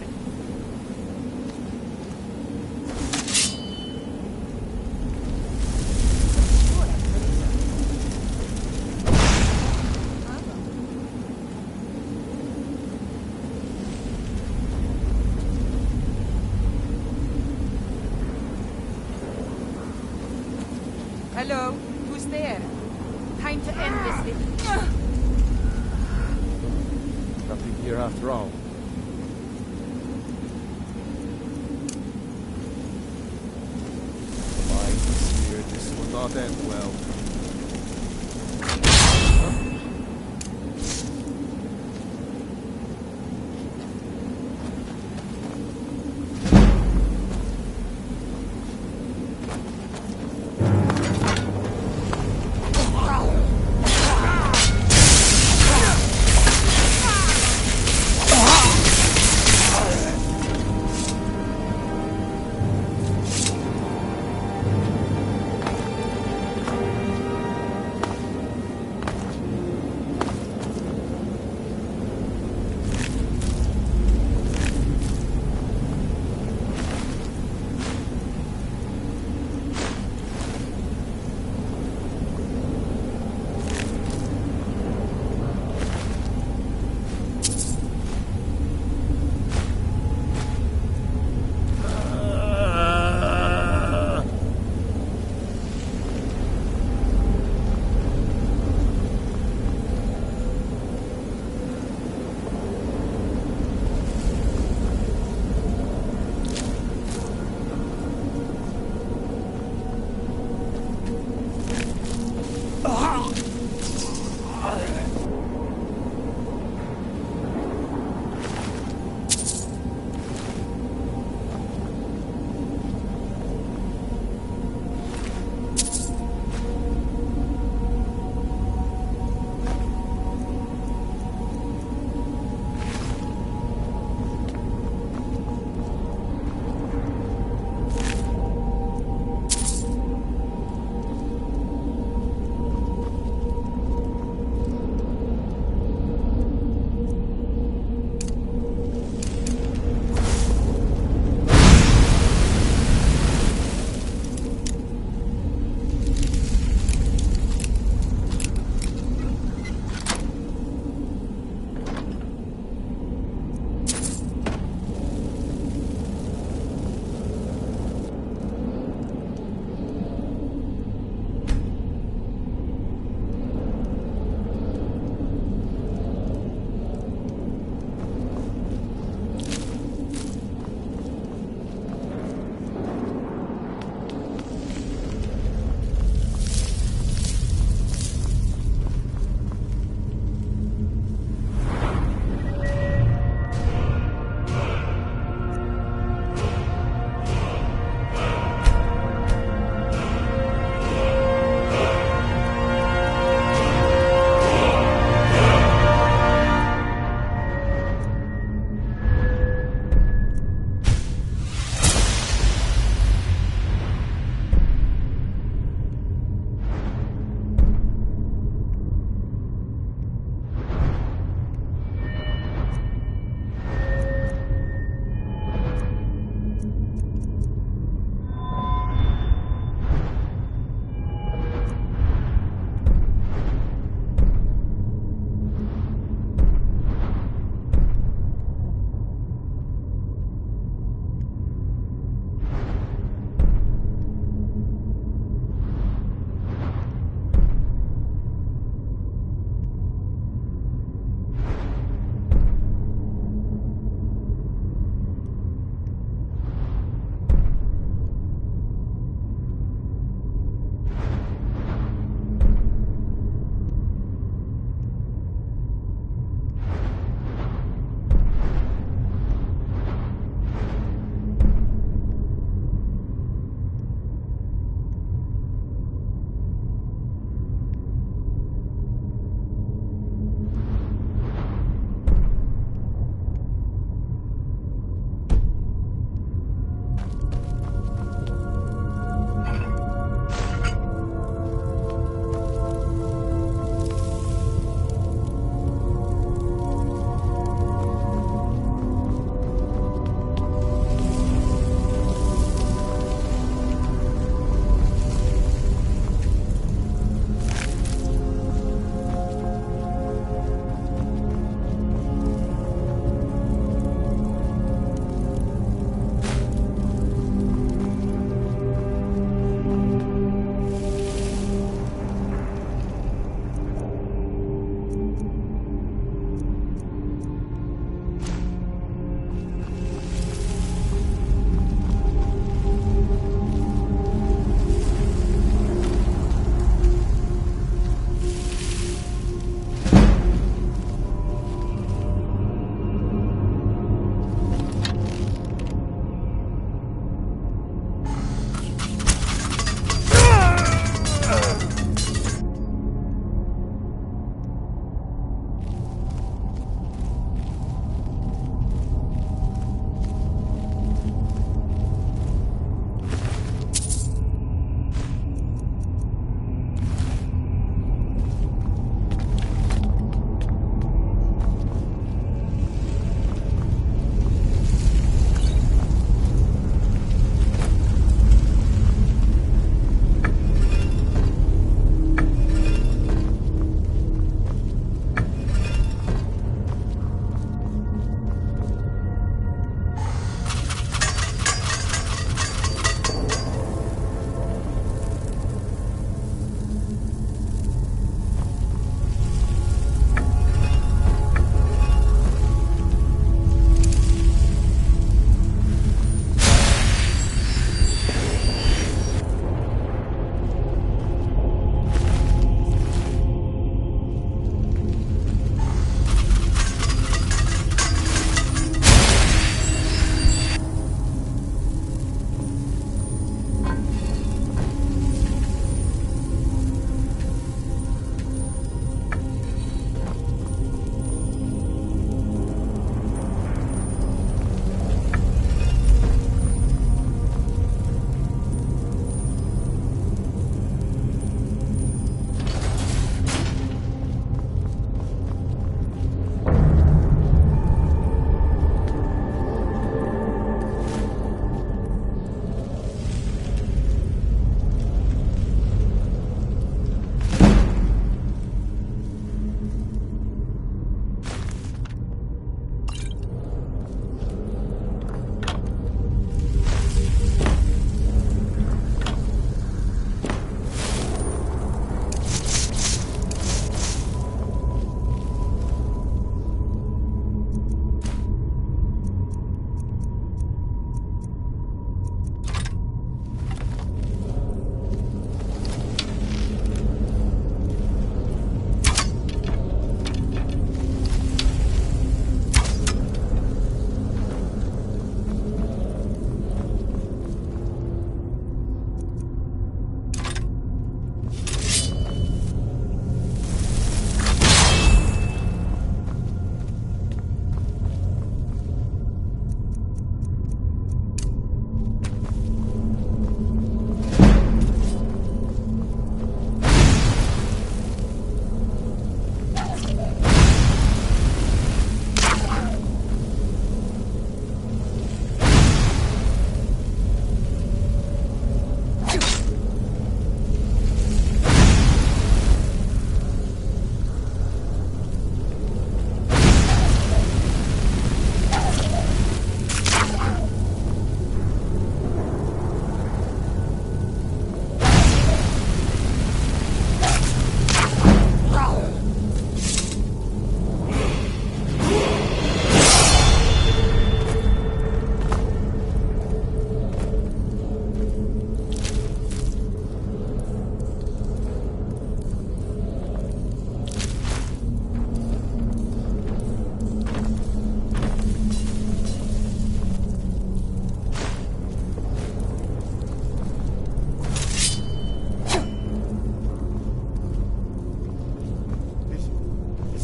Hello? Who's there? Time to end this thing. Nothing here after all. Light is here. This will not end well.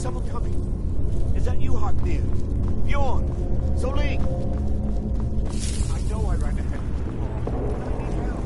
someone coming? Is that you, Haknir? Bjorn? Soling? I know I ran ahead of you all, but I need help.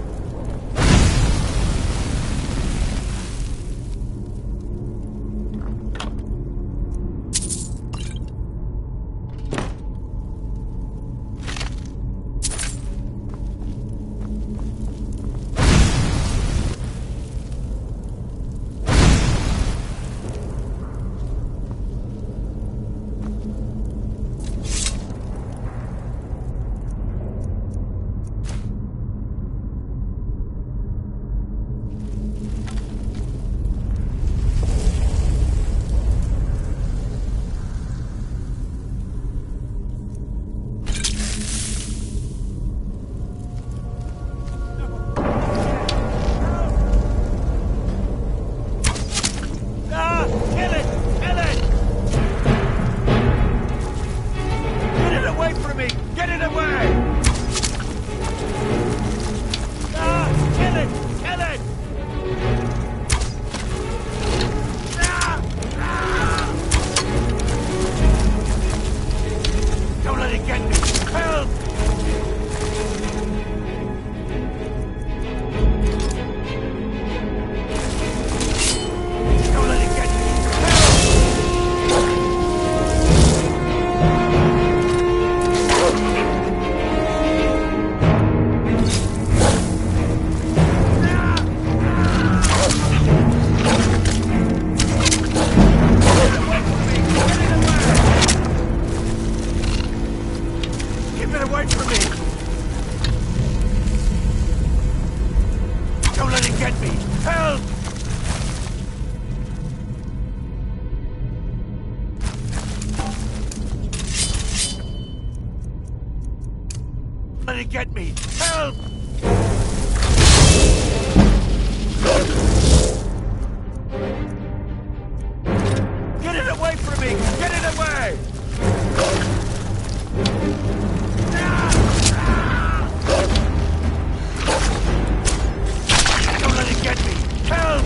Let it get me! Help! Get it away from me! Get it away! Don't let it get me! Help!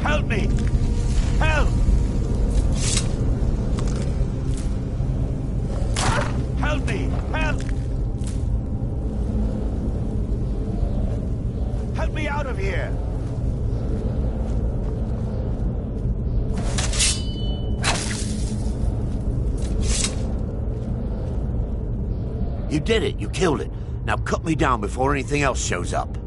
Help me! Help! Help me! Help! Help me out of here! You did it. You killed it. Now cut me down before anything else shows up.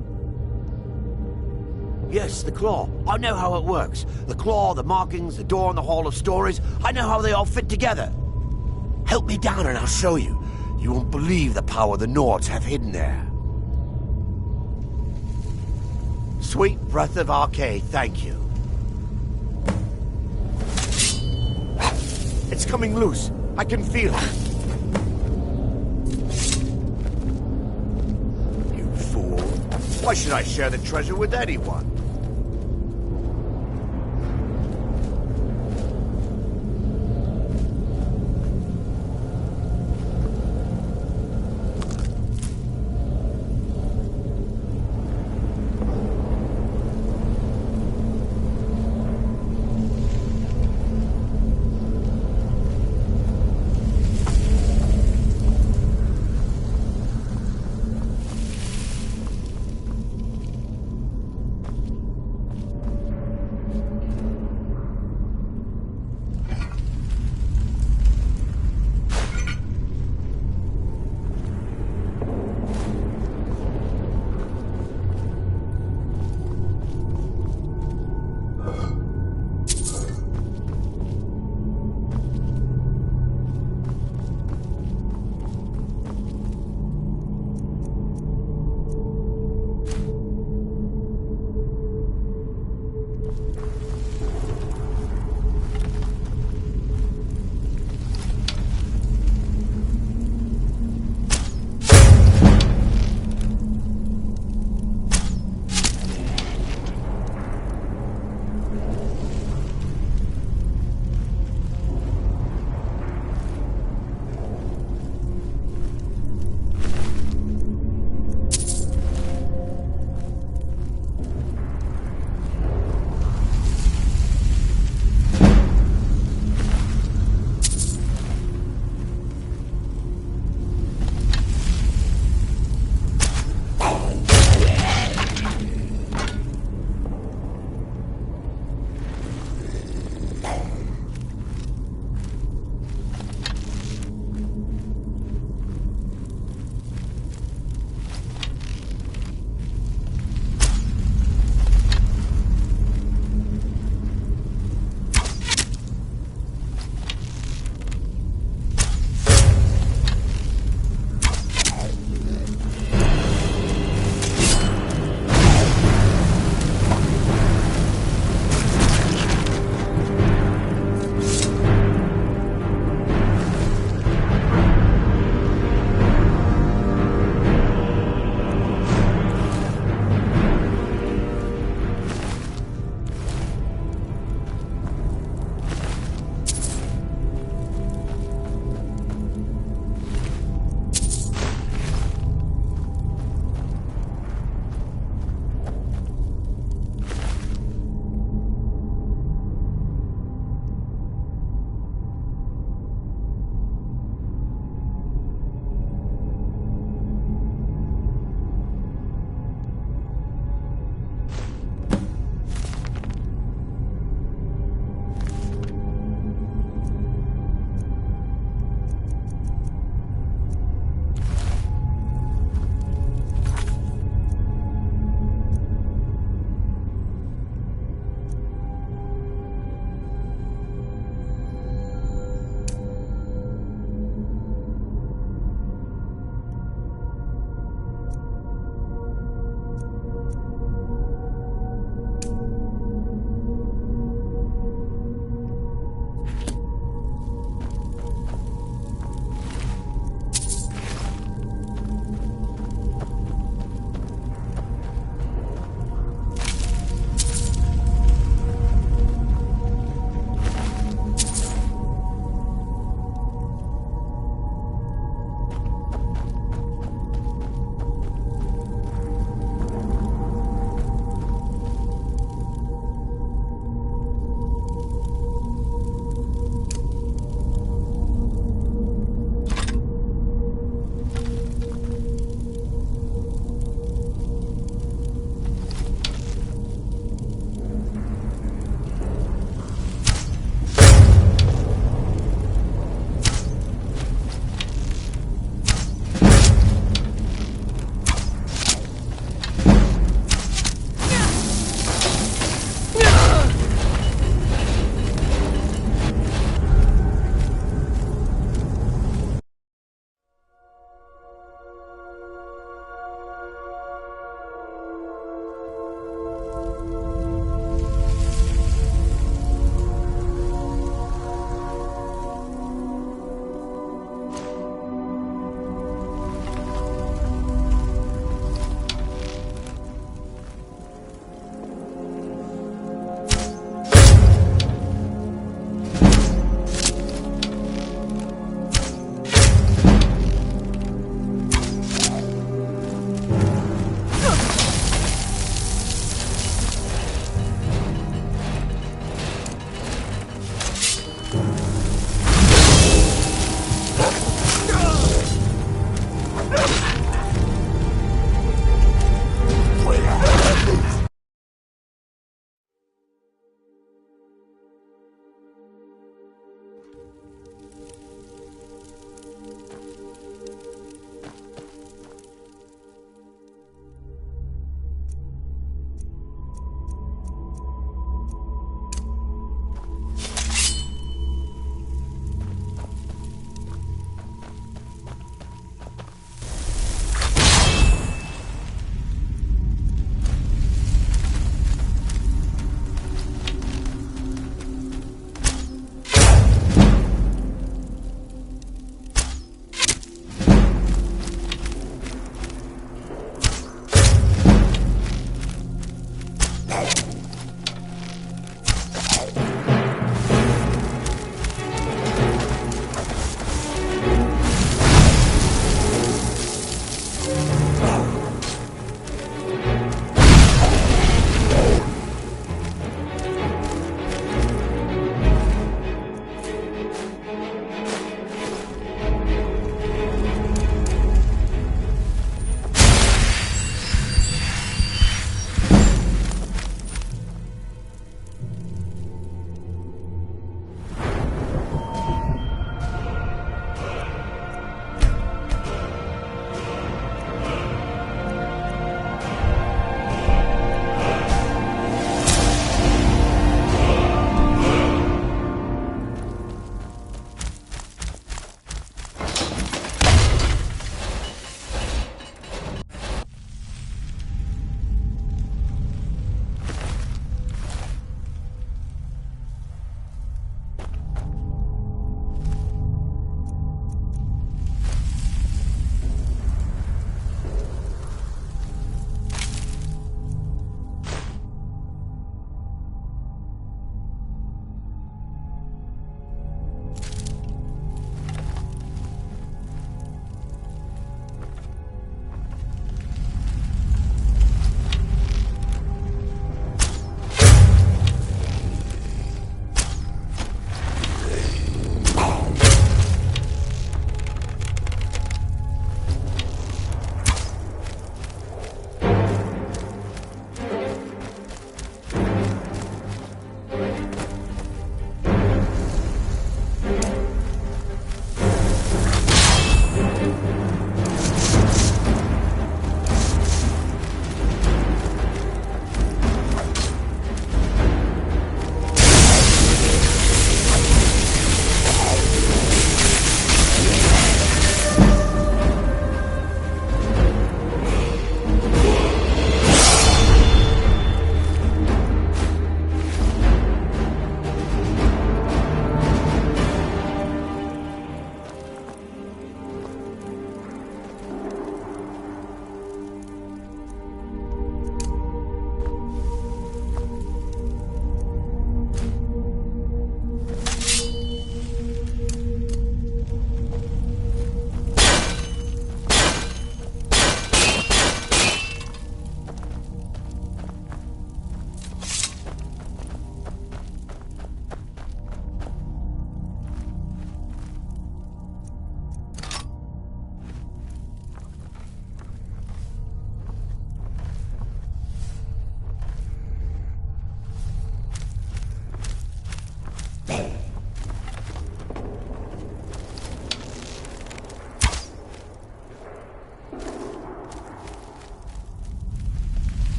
Yes, the claw. I know how it works. The claw, the markings, the door in the Hall of Stories. I know how they all fit together. Help me down and I'll show you. You won't believe the power the Nords have hidden there. Sweet breath of Arcade, thank you. It's coming loose. I can feel it. You fool. Why should I share the treasure with anyone?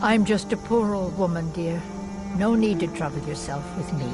I'm just a poor old woman, dear. No need to trouble yourself with me.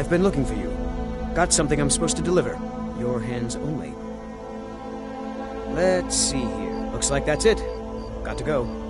I've been looking for you. Got something I'm supposed to deliver. Your hands only. Let's see here. Looks like that's it. Got to go.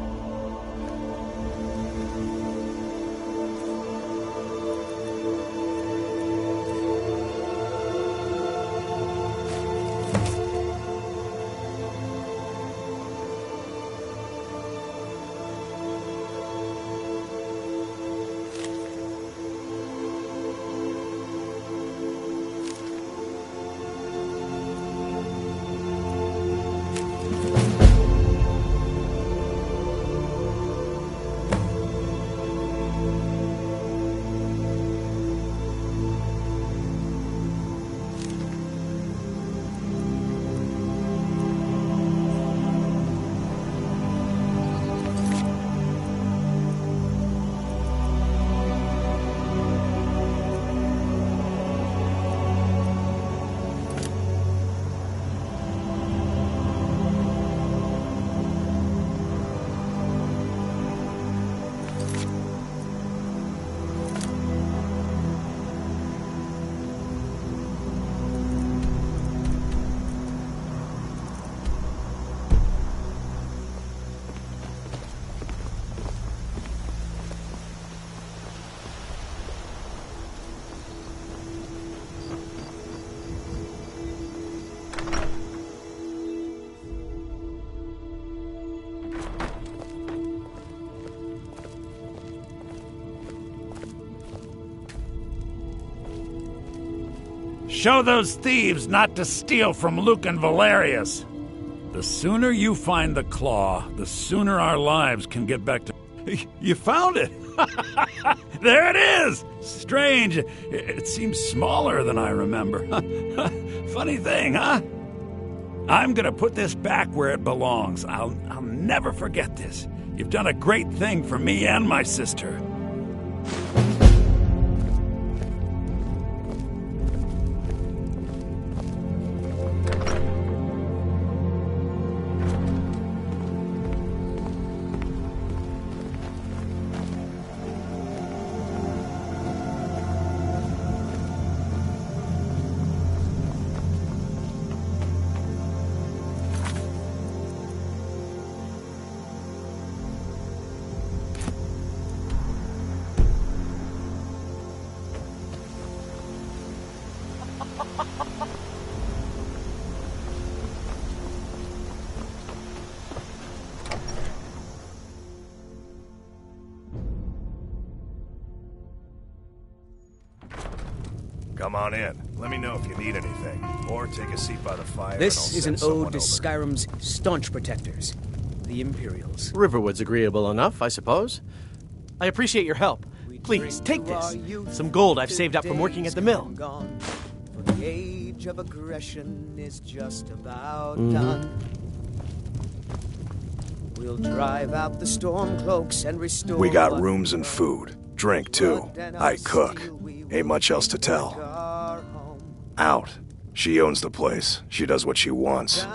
Show those thieves not to steal from Luke and Valerius. The sooner you find the claw, the sooner our lives can get back to... You found it! There it is! Strange. It seems smaller than I remember. Funny thing, huh? I'm gonna put this back where it belongs. I'll never forget this. You've done a great thing for me and my sister. Come on in. Let me know if you need anything. Or take a seat by the fire. This is an ode to Skyrim's staunch protectors, the Imperials. Riverwood's agreeable enough, I suppose. I appreciate your help. Please, take this. Some gold I've saved up from working at the mill. For the age of aggression is just about done. We'll drive out the storm cloaks and restore... We got rooms and food. Drink, too. I cook. Ain't much else to tell. Out. She owns the place. She does what she wants.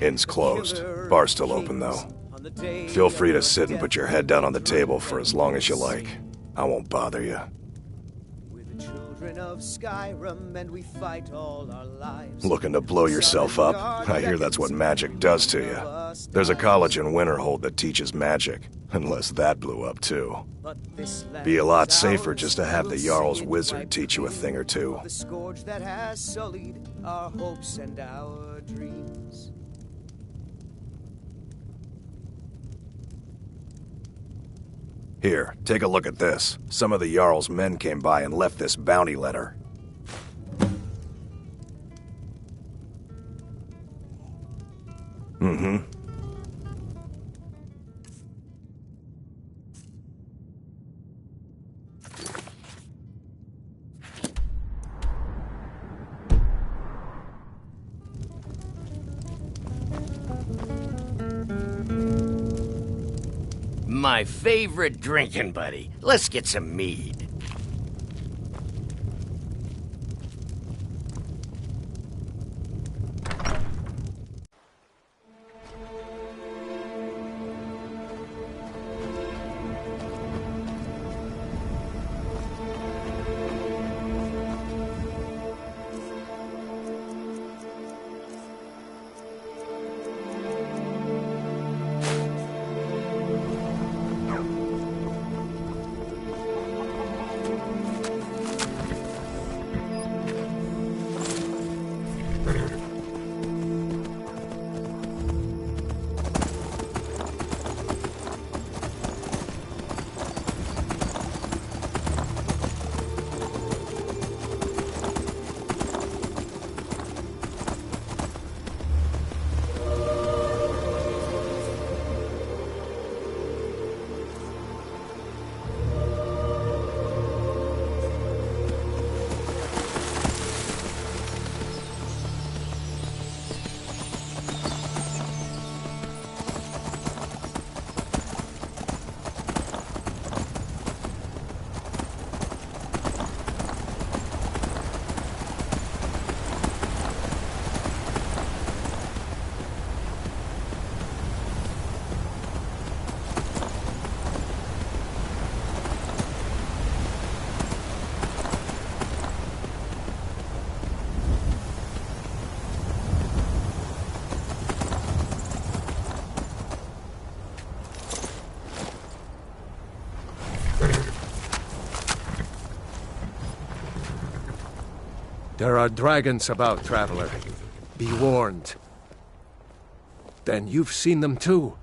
Inn's closed. Bar's still open, though. Feel free to sit and put your head down on the table for as long as you like. I won't bother you. Of Skyrim, and we fight all our lives. Looking to blow yourself up? I hear that's what magic does to you. There's a college in Winterhold that teaches magic, unless that blew up too. Be a lot safer just to have the Jarl's wizard teach you a thing or two. The scourge that has sullied our hopes and our dreams. Here, take a look at this. Some of the Jarl's men came by and left this bounty letter. Mm-hmm. My favorite drinking buddy. Let's get some mead. There are dragons about, traveler. Be warned. Then you've seen them too.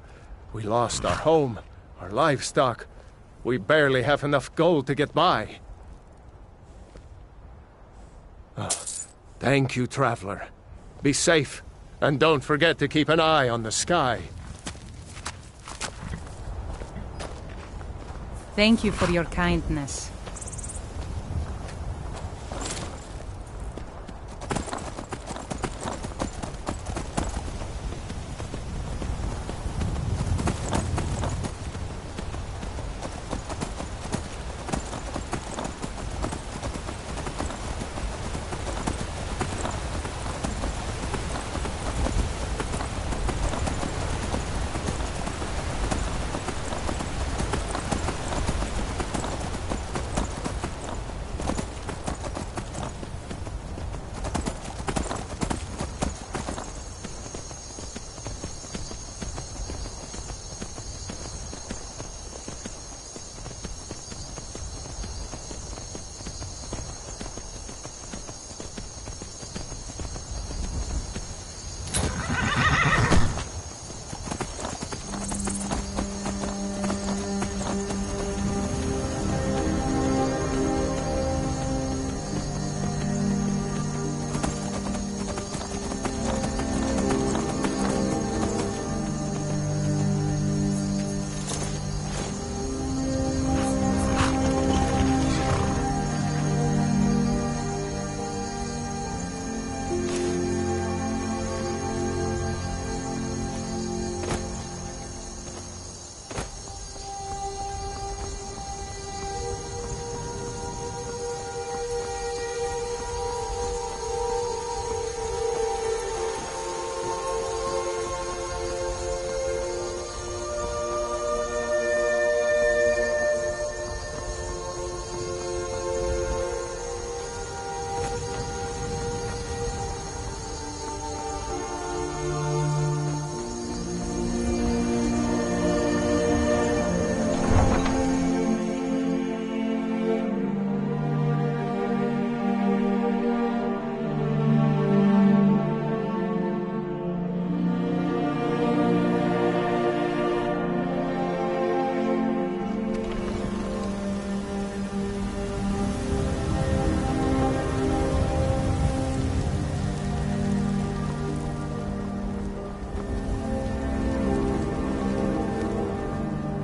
We lost our home, our livestock. We barely have enough gold to get by. Thank you, traveler. Be safe, and don't forget to keep an eye on the sky. Thank you for your kindness.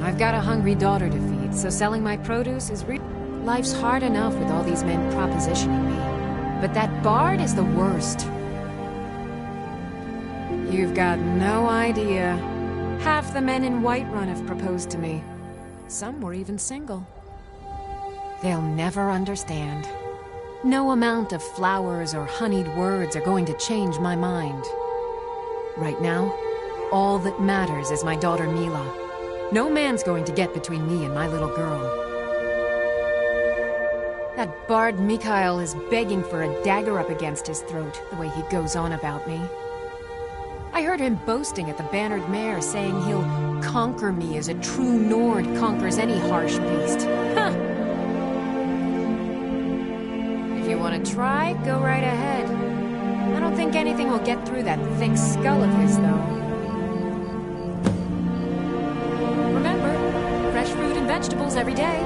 I've got a hungry daughter to feed, so selling my produce is life's hard enough with all these men propositioning me. But that bard is the worst. You've got no idea. Half the men in Whiterun have proposed to me. Some were even single. They'll never understand. No amount of flowers or honeyed words are going to change my mind. Right now, all that matters is my daughter Mila. No man's going to get between me and my little girl. That bard Mikhail is begging for a dagger up against his throat, the way he goes on about me. I heard him boasting at the Bannered Mare, saying he'll conquer me as a true Nord conquers any harsh beast. Huh! If you want to try, go right ahead. I don't think anything will get through that thick skull of his, though. Remember, fresh fruit and vegetables every day.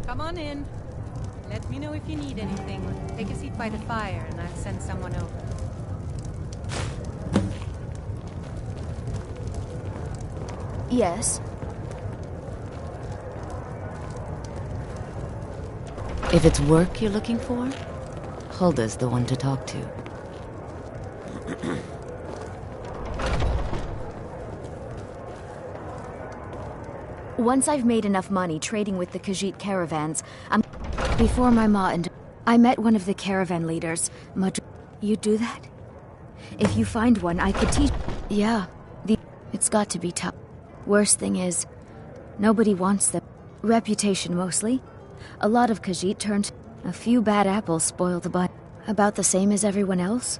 Come on in. Let me know if you need anything. Take a seat by the fire and I'll send someone over. Yes? If it's work you're looking for, Hulda's the one to talk to. Once I've made enough money trading with the Khajiit caravans, Before my ma and... I met one of the caravan leaders. You do that? If you find one, I could teach... Yeah. It's got to be tough. Worst thing is, nobody wants them. Reputation, mostly. A lot of Khajiit turned... A few bad apples spoil the bud. About the same as everyone else.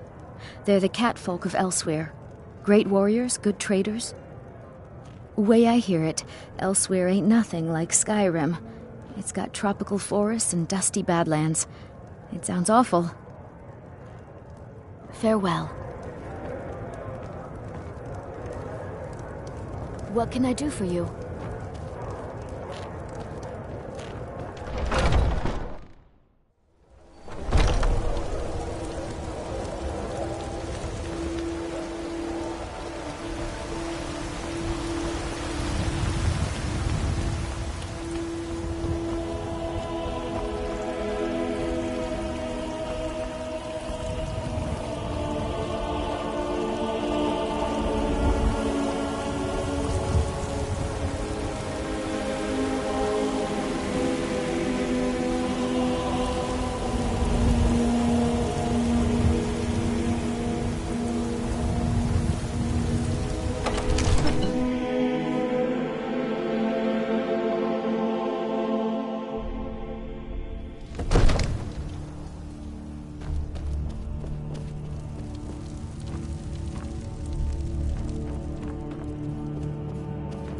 They're the catfolk of elsewhere. Great warriors, good traders. Way I hear it, elsewhere ain't nothing like Skyrim. It's got tropical forests and dusty badlands. It sounds awful. Farewell. What can I do for you?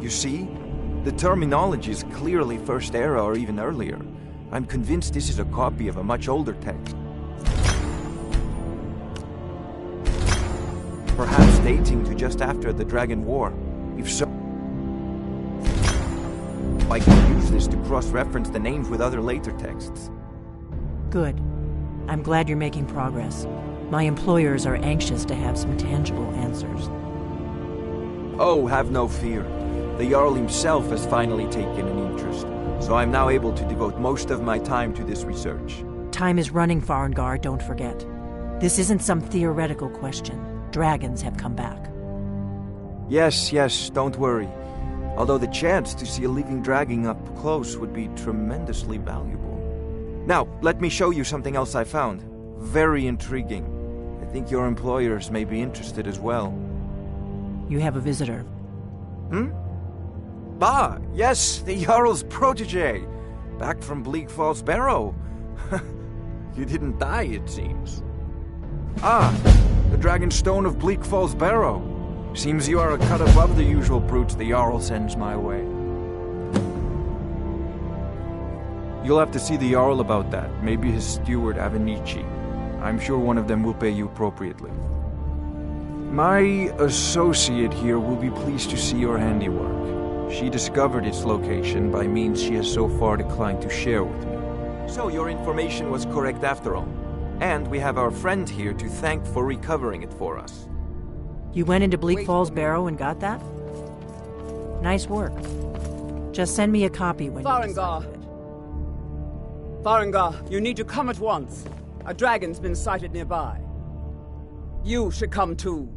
You see? The terminology is clearly First Era or even earlier. I'm convinced this is a copy of a much older text. Perhaps dating to just after the Dragon War. If so, I can use this to cross-reference the names with other later texts. Good. I'm glad you're making progress. My employers are anxious to have some tangible answers. Oh, have no fear. The Jarl himself has finally taken an interest, so I'm now able to devote most of my time to this research. Time is running, Farengar, don't forget. This isn't some theoretical question. Dragons have come back. Yes, don't worry. Although the chance to see a living dragon up close would be tremendously valuable. Now, let me show you something else I found. Very intriguing. I think your employers may be interested as well. You have a visitor. Hmm? Ah, yes, the Jarl's protege. Back from Bleak Falls Barrow. You didn't die, it seems. Ah, the Dragonstone of Bleak Falls Barrow. Seems you are a cut above the usual brutes the Jarl sends my way. You'll have to see the Jarl about that. Maybe his steward, Avenici. I'm sure one of them will pay you appropriately. My associate here will be pleased to see your handiwork. She discovered its location by means she has so far declined to share with me. So your information was correct after all. And we have our friend here to thank for recovering it for us. You went into Bleak Falls Barrow and got that? Nice work. Just send me a copy when Farengar. Farengar, you need to come at once. A dragon's been sighted nearby. You should come too.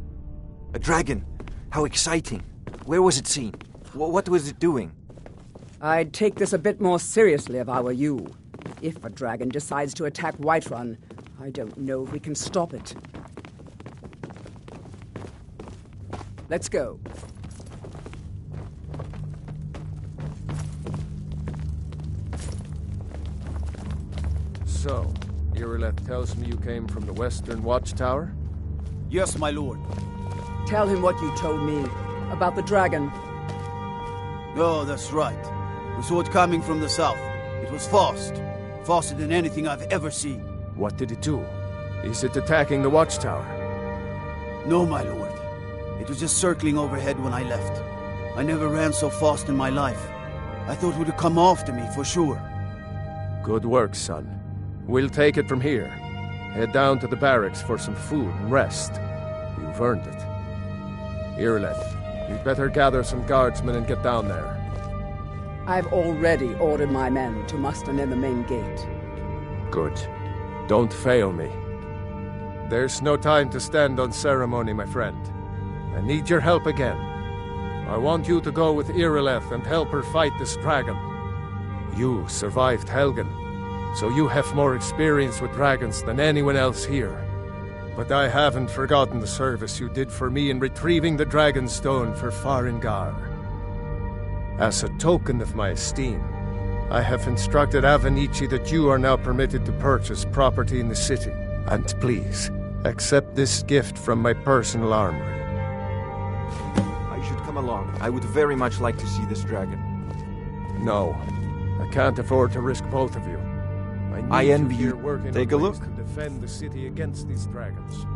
A dragon? How exciting. Where was it seen? What was it doing? I'd take this a bit more seriously if I were you. If a dragon decides to attack Whiterun, I don't know if we can stop it. Let's go. So, Irileth tells me you came from the Western Watchtower? Yes, my lord. Tell him what you told me about the dragon. Oh, that's right. We saw it coming from the south. It was fast. Faster than anything I've ever seen. What did it do? Is it attacking the Watchtower? No, my lord. It was just circling overhead when I left. I never ran so fast in my life. I thought it would come after me, for sure. Good work, son. We'll take it from here. Head down to the barracks for some food and rest. You've earned it. Irileth, you'd better gather some guardsmen and get down there. I've already ordered my men to muster near the main gate. Good. Don't fail me. There's no time to stand on ceremony, my friend. I need your help again. I want you to go with Irileth and help her fight this dragon. You survived Helgen, so you have more experience with dragons than anyone else here. But I haven't forgotten the service you did for me in retrieving the Dragonstone for Farengar. As a token of my esteem, I have instructed Avenici that you are now permitted to purchase property in the city. And please, accept this gift from my personal armory. I should come along. I would very much like to see this dragon. No. I can't afford to risk both of you. I need envy here you. working Take on a ways look. to defend the city against these dragons.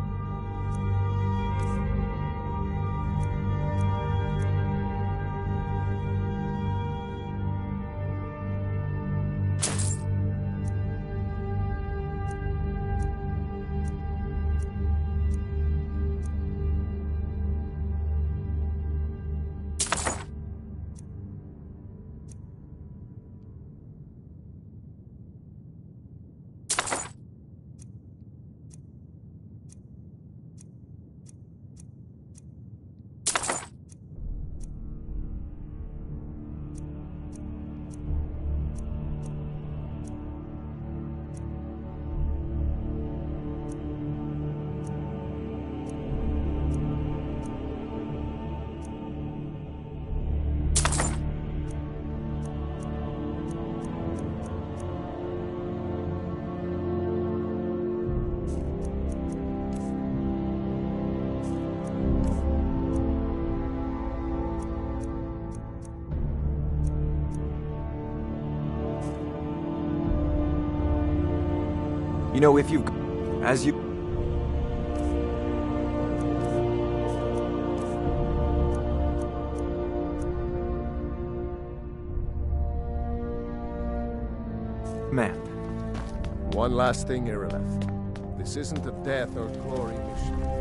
You know, if you... As you... Map. One last thing, Irileth. This isn't a death or glory mission.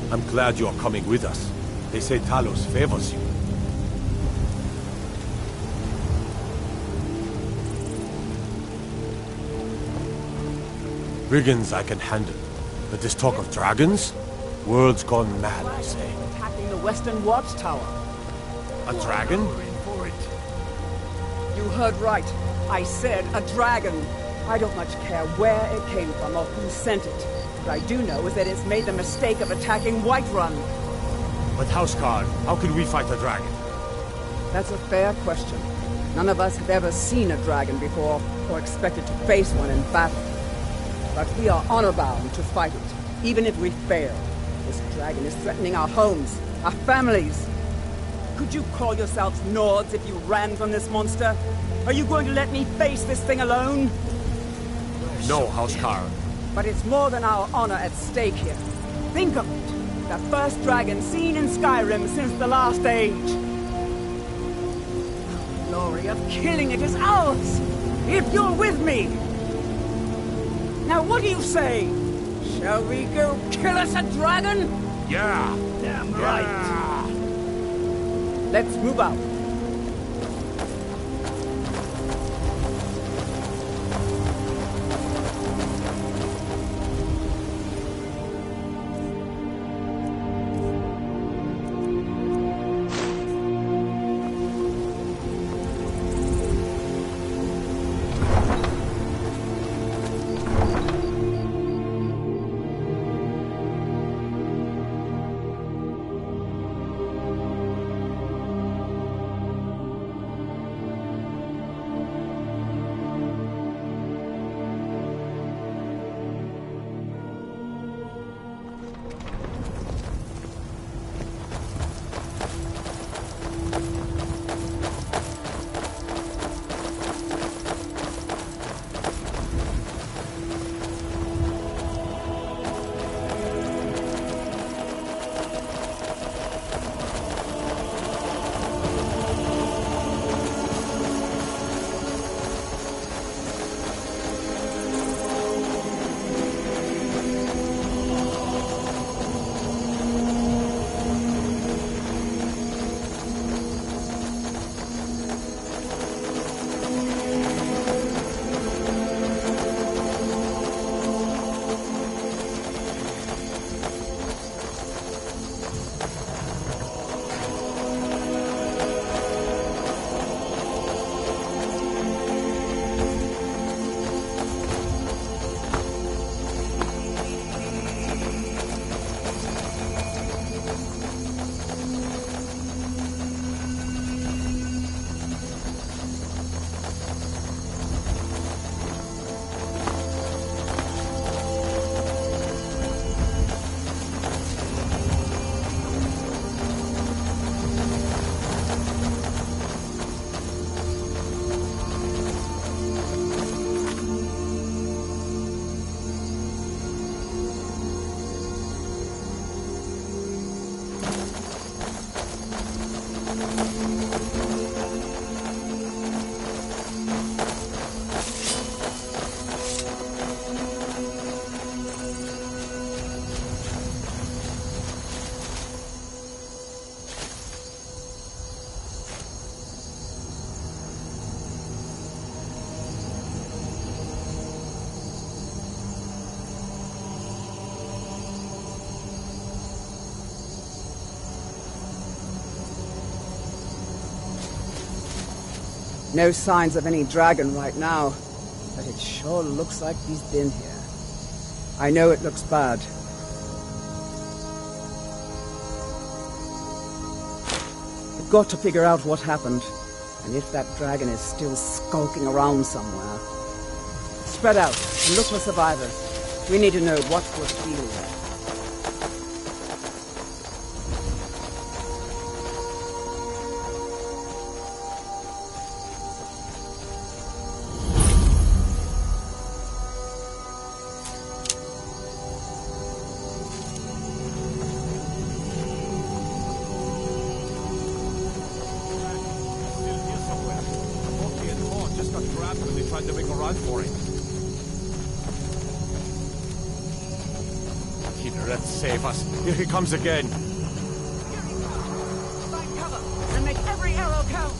I'm glad you're coming with us. They say Talos favors you. Brigands I can handle, but this talk of dragons? World's gone mad, I say. Attacking the Western Watchtower. A dragon? You heard right. I said a dragon. I don't much care where it came from or who sent it. What I do know is that it's made the mistake of attacking Whiterun. But Houseguard, how can we fight a dragon? That's a fair question. None of us have ever seen a dragon before, or expected to face one in battle. But we are honor-bound to fight it, even if we fail. This dragon is threatening our homes, our families. Could you call yourselves Nords if you ran from this monster? Are you going to let me face this thing alone? No, Housecarl. But it's more than our honor at stake here. Think of it. The first dragon seen in Skyrim since the last age. The glory of killing it is ours, if you're with me. Now what do you say? Shall we go kill us a dragon? Yeah. Damn right. Let's move out. No signs of any dragon right now, but it sure looks like he's been here. I know it looks bad. We've got to figure out what happened, and if that dragon is still skulking around somewhere. Spread out and look for survivors. We need to know what was feeling. Save us. Here he comes again. Find cover and make every arrow count.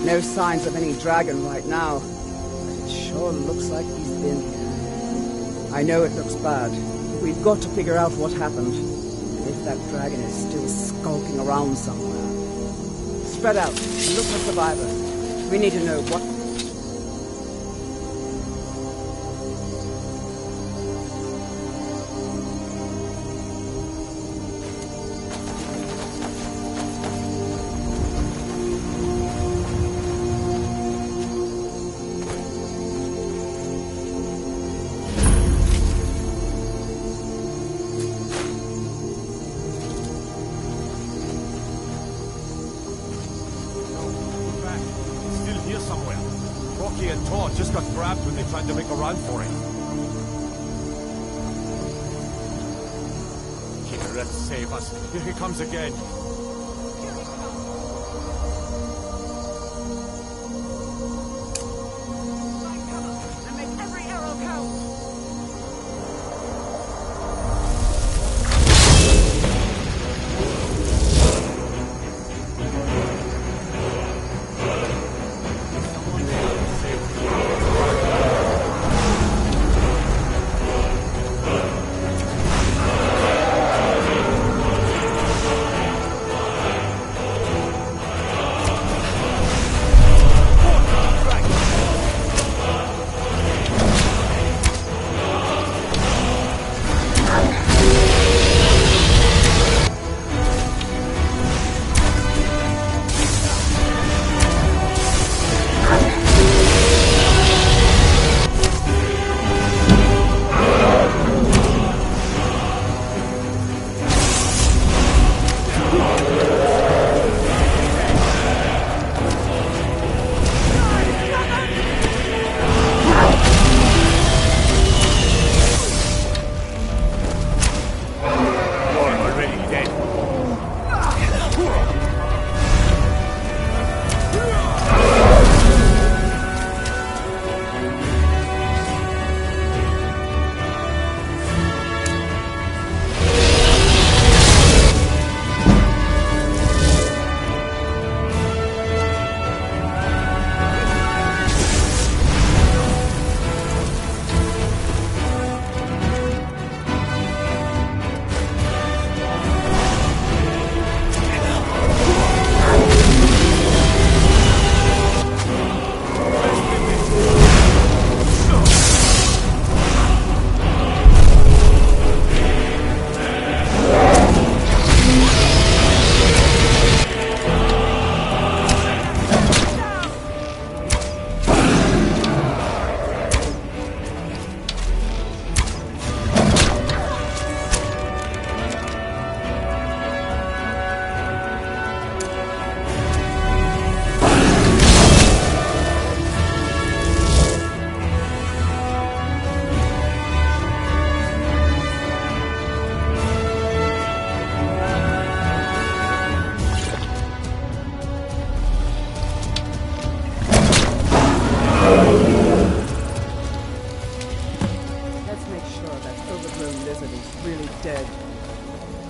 No signs of any dragon right now. It sure looks like he's been here. I know it looks bad. We've got to figure out what happened. If that dragon is still skulking around somewhere. Spread out and look for survivors. We need to know what... Just got grabbed when they tried to make a run for it. Here, let's save us. Here he comes again. And make every arrow count.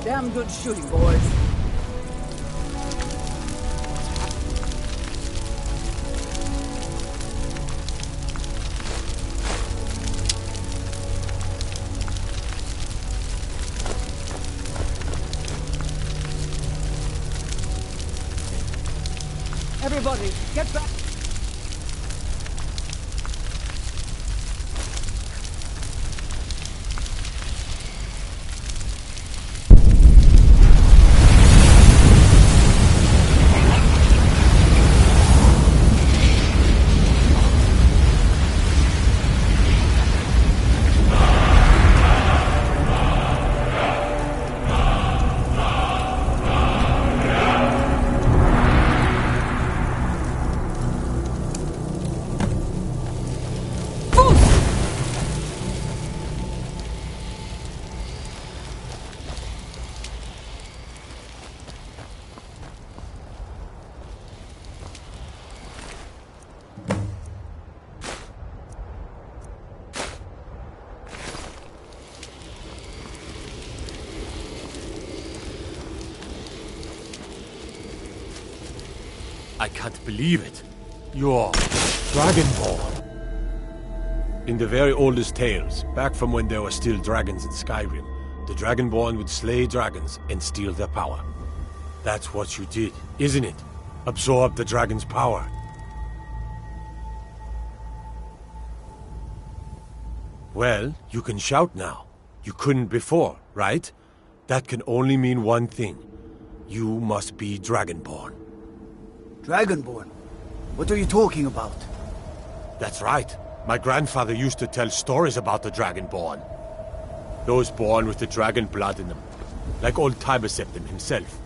Damn good shooting, boys. Everybody, get back! I can't believe it. You're Dragonborn. In the very oldest tales, back from when there were still dragons in Skyrim, the Dragonborn would slay dragons and steal their power. That's what you did, isn't it? Absorb the dragon's power. Well, you can shout now. You couldn't before, right? That can only mean one thing. You must be Dragonborn. Dragonborn? What are you talking about? That's right. My grandfather used to tell stories about the Dragonborn. Those born with the dragon blood in them. Like old Tiber Septim himself.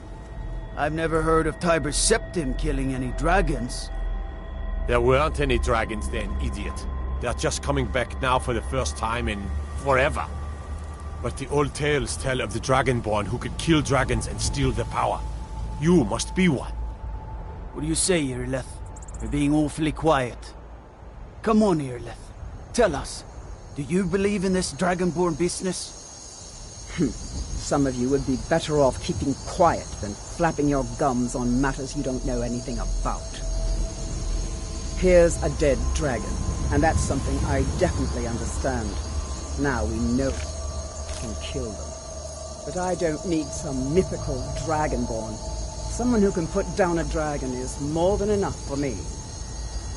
I've never heard of Tiber Septim killing any dragons. There weren't any dragons then, idiot. They're just coming back now for the first time in forever. But the old tales tell of the Dragonborn who could kill dragons and steal their power. You must be one. What do you say, Irileth? You're being awfully quiet. Come on, Irileth. Tell us. Do you believe in this Dragonborn business? Some of you would be better off keeping quiet than flapping your gums on matters you don't know anything about. Here's a dead dragon, and that's something I definitely understand. Now we know we can kill them. But I don't need some mythical Dragonborn. Someone who can put down a dragon is more than enough for me.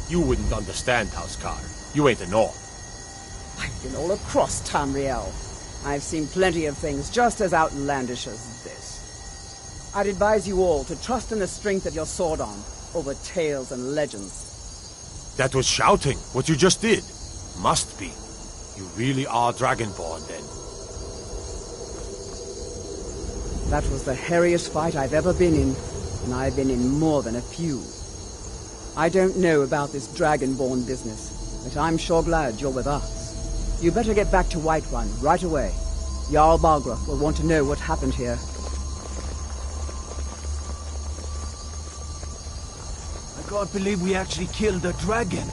You wouldn't understand, Housecar. You ain't a Nord. I've been all across Tamriel. I've seen plenty of things just as outlandish as this. I'd advise you all to trust in the strength of your sword arm over tales and legends. That was shouting, what you just did. Must be. You really are Dragonborn, then. That was the hairiest fight I've ever been in, and I've been in more than a few. I don't know about this Dragonborn business, but I'm sure glad you're with us. You better get back to Whiterun right away. Jarl Balgruuf will want to know what happened here. I can't believe we actually killed a dragon.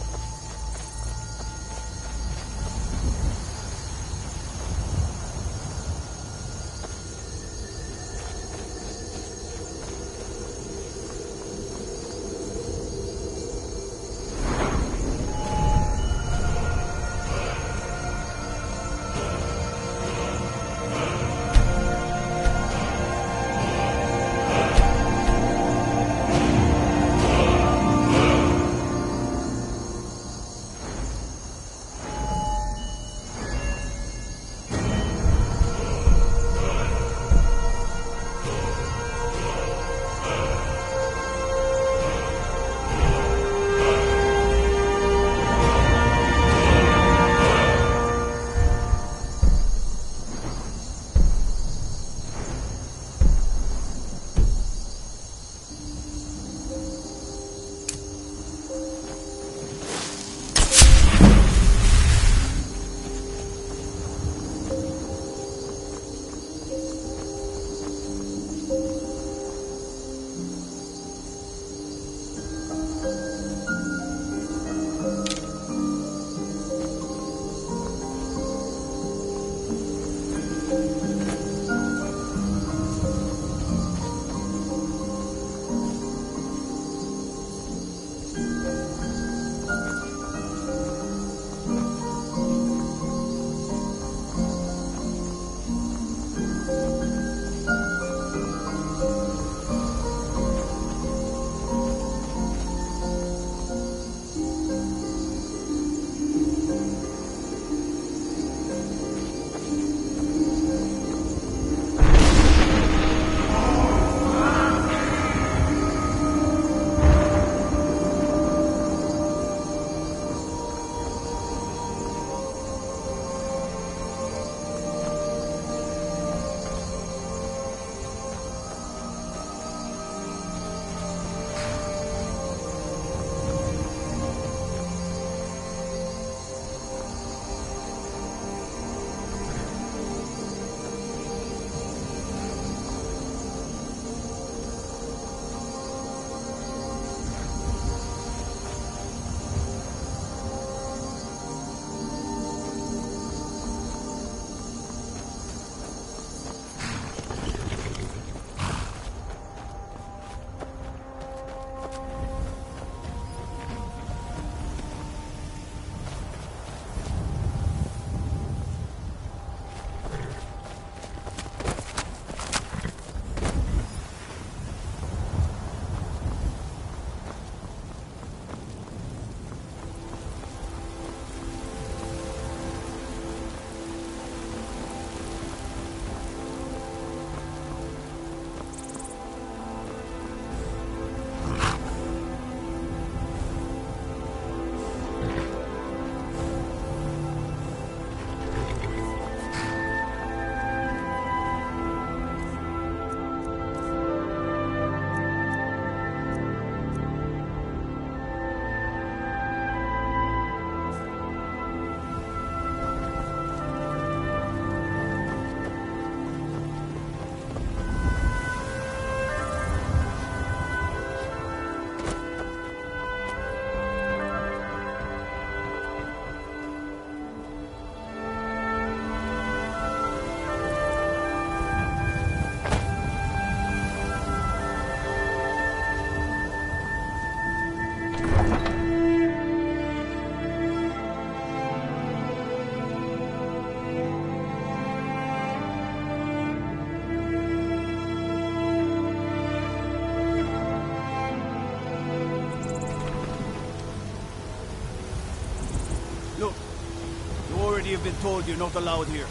told you're not allowed here.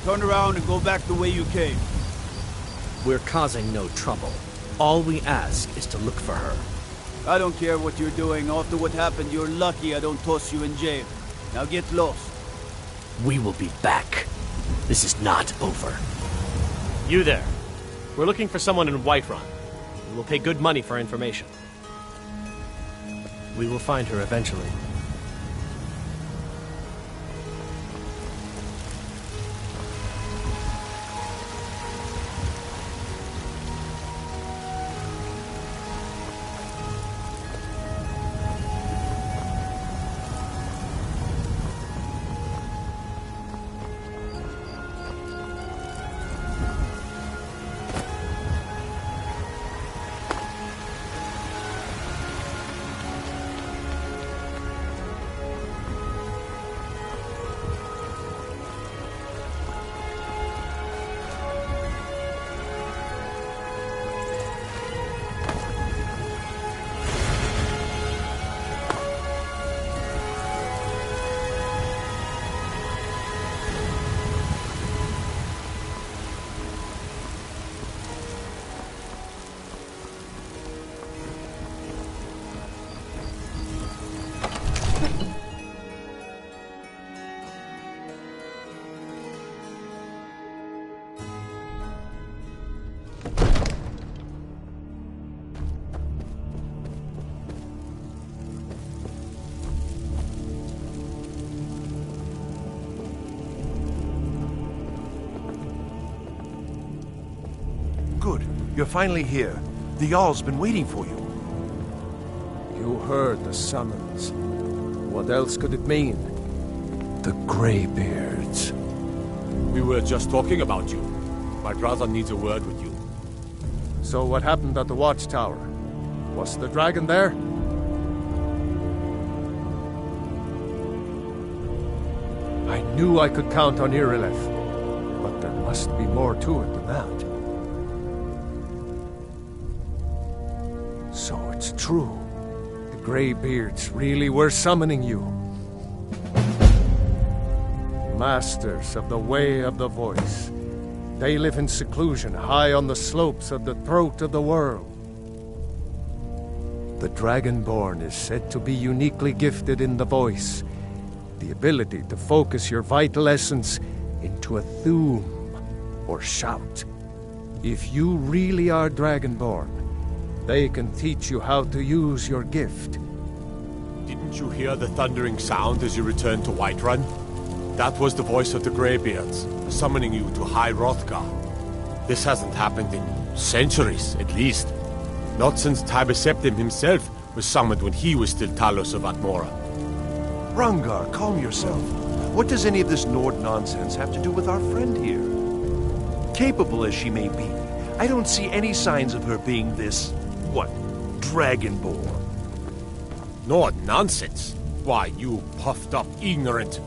Turn around and go back the way you came. We're causing no trouble. All we ask is to look for her. I don't care what you're doing. After what happened, you're lucky I don't toss you in jail. Now get lost. We will be back. This is not over. You there. We're looking for someone in Whiterun. We will pay good money for information. We will find her eventually. Good. You're finally here. The Jarl's been waiting for you. You heard the summons. What else could it mean? The Greybeards. We were just talking about you. My brother needs a word with you. So what happened at the watchtower? Was the dragon there? I knew I could count on Irileth, but there must be more to it than that. So it's true. The Greybeards really were summoning you. Masters of the Way of the Voice. They live in seclusion, high on the slopes of the throat of the world. The Dragonborn is said to be uniquely gifted in the voice, the ability to focus your vital essence into a thum, or shout. If you really are Dragonborn, they can teach you how to use your gift. Didn't you hear the thundering sound as you returned to Whiterun? That was the voice of the Greybeards, summoning you to High Hrothgar. This hasn't happened in centuries, at least. Not since Tibeseptim himself was summoned when he was still Talos of Atmora. Hrongar, calm yourself. What does any of this Nord nonsense have to do with our friend here? Capable as she may be, I don't see any signs of her being this, what, Dragonborn. Nord nonsense? Why, you puffed up ignorant.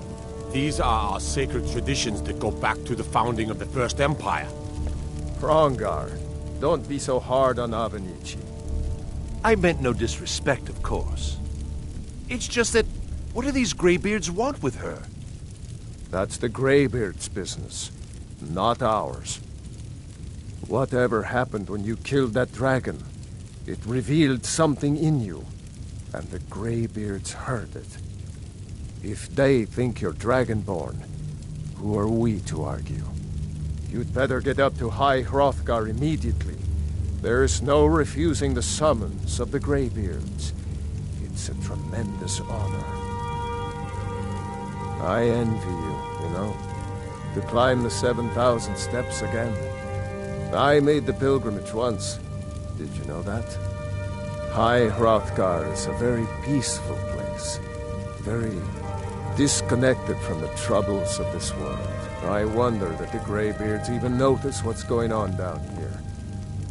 These are our sacred traditions that go back to the founding of the First Empire. Hrongar, don't be so hard on Avenichi. I meant no disrespect, of course. It's just that, what do these Greybeards want with her? That's the Greybeards' business, not ours. Whatever happened when you killed that dragon, it revealed something in you, and the Greybeards heard it. If they think you're Dragonborn, who are we to argue? You'd better get up to High Hrothgar immediately. There's no refusing the summons of the Greybeards. It's a tremendous honor. I envy you, know, to climb the 7,000 steps again. I made the pilgrimage once. Did you know that? High Hrothgar is a very peaceful place. Very disconnected from the troubles of this world. I wonder that the Greybeards even notice what's going on down here.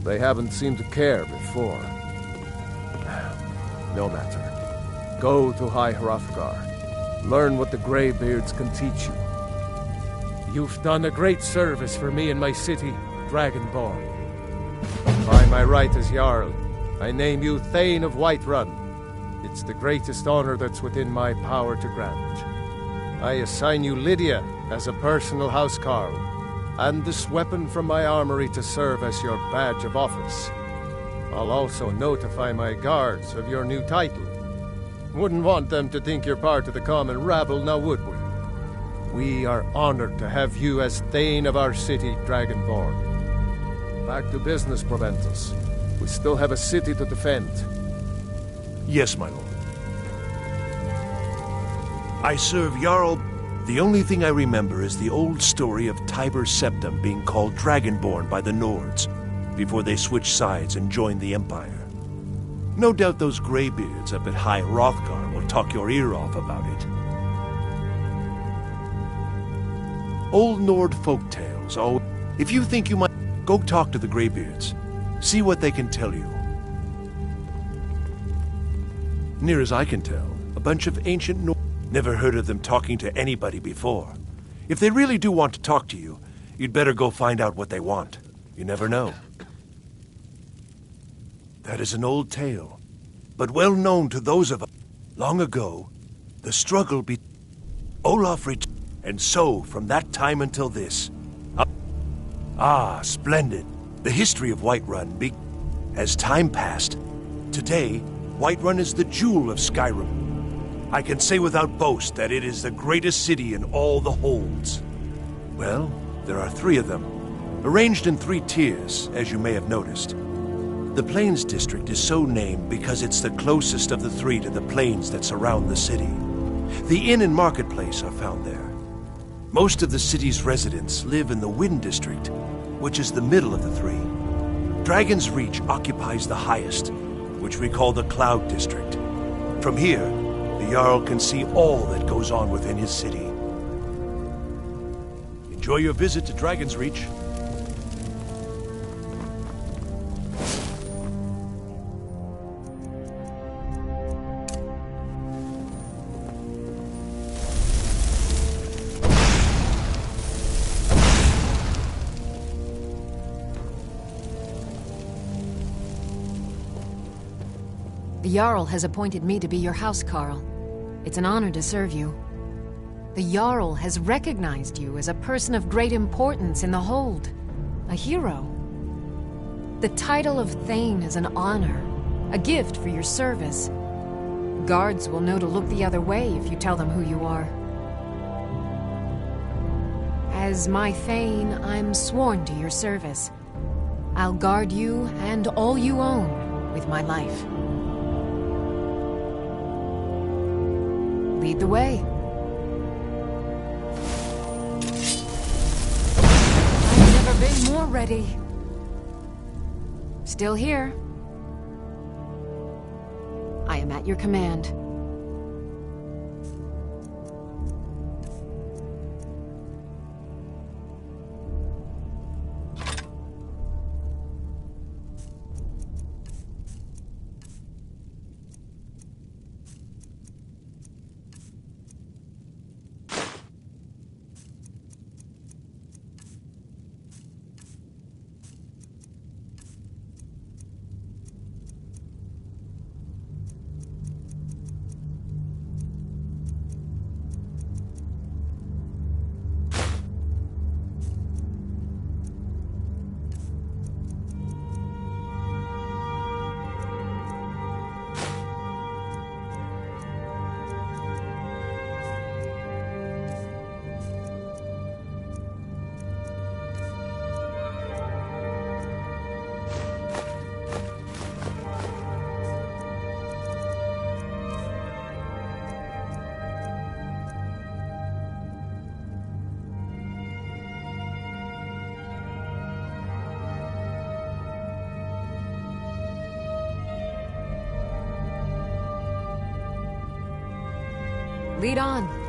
They haven't seemed to care before. No matter. Go to High Hrothgar. Learn what the Greybeards can teach you. You've done a great service for me and my city, Dragonborn. By my right as Jarl, I name you Thane of Whiterun. It's the greatest honor that's within my power to grant. I assign you Lydia as a personal housecarl, and this weapon from my armory to serve as your badge of office. I'll also notify my guards of your new title. Wouldn't want them to think you're part of the common rabble, now would we? We are honored to have you as Thane of our city, Dragonborn. Back to business, Proventus. We still have a city to defend. Yes, my lord. I serve Jarl. The only thing I remember is the old story of Tiber Septim being called Dragonborn by the Nords, before they switched sides and joined the Empire. No doubt those graybeards up at High Hrothgar will talk your ear off about it. Old Nord folktales, oh, if you think you might, go talk to the graybeards. See what they can tell you. Near as I can tell, a bunch of ancient Nords. Never heard of them talking to anybody before. If they really do want to talk to you, you'd better go find out what they want. You never know. That is an old tale, but well known to those of us. Long ago, the struggle between Olaf returned, and so, from that time until this. Splendid. The history of Whiterun as time passed. Today, Whiterun is the jewel of Skyrim. I can say without boast that it is the greatest city in all the holds. Well, there are 3 of them, arranged in 3 tiers, as you may have noticed. The Plains District is so named because it's the closest of the 3 to the plains that surround the city. The inn and marketplace are found there. Most of the city's residents live in the Wind District, which is the middle of the 3. Dragon's Reach occupies the highest, which we call the Cloud District. From here, the Jarl can see all that goes on within his city. Enjoy your visit to Dragon's Reach. The Jarl has appointed me to be your housecarl. It's an honor to serve you. The Jarl has recognized you as a person of great importance in the Hold. A hero. The title of Thane is an honor, a gift for your service. Guards will know to look the other way if you tell them who you are. As my Thane, I'm sworn to your service. I'll guard you and all you own with my life. Lead the way. I've never been more ready. Still here. I am at your command. Lead on.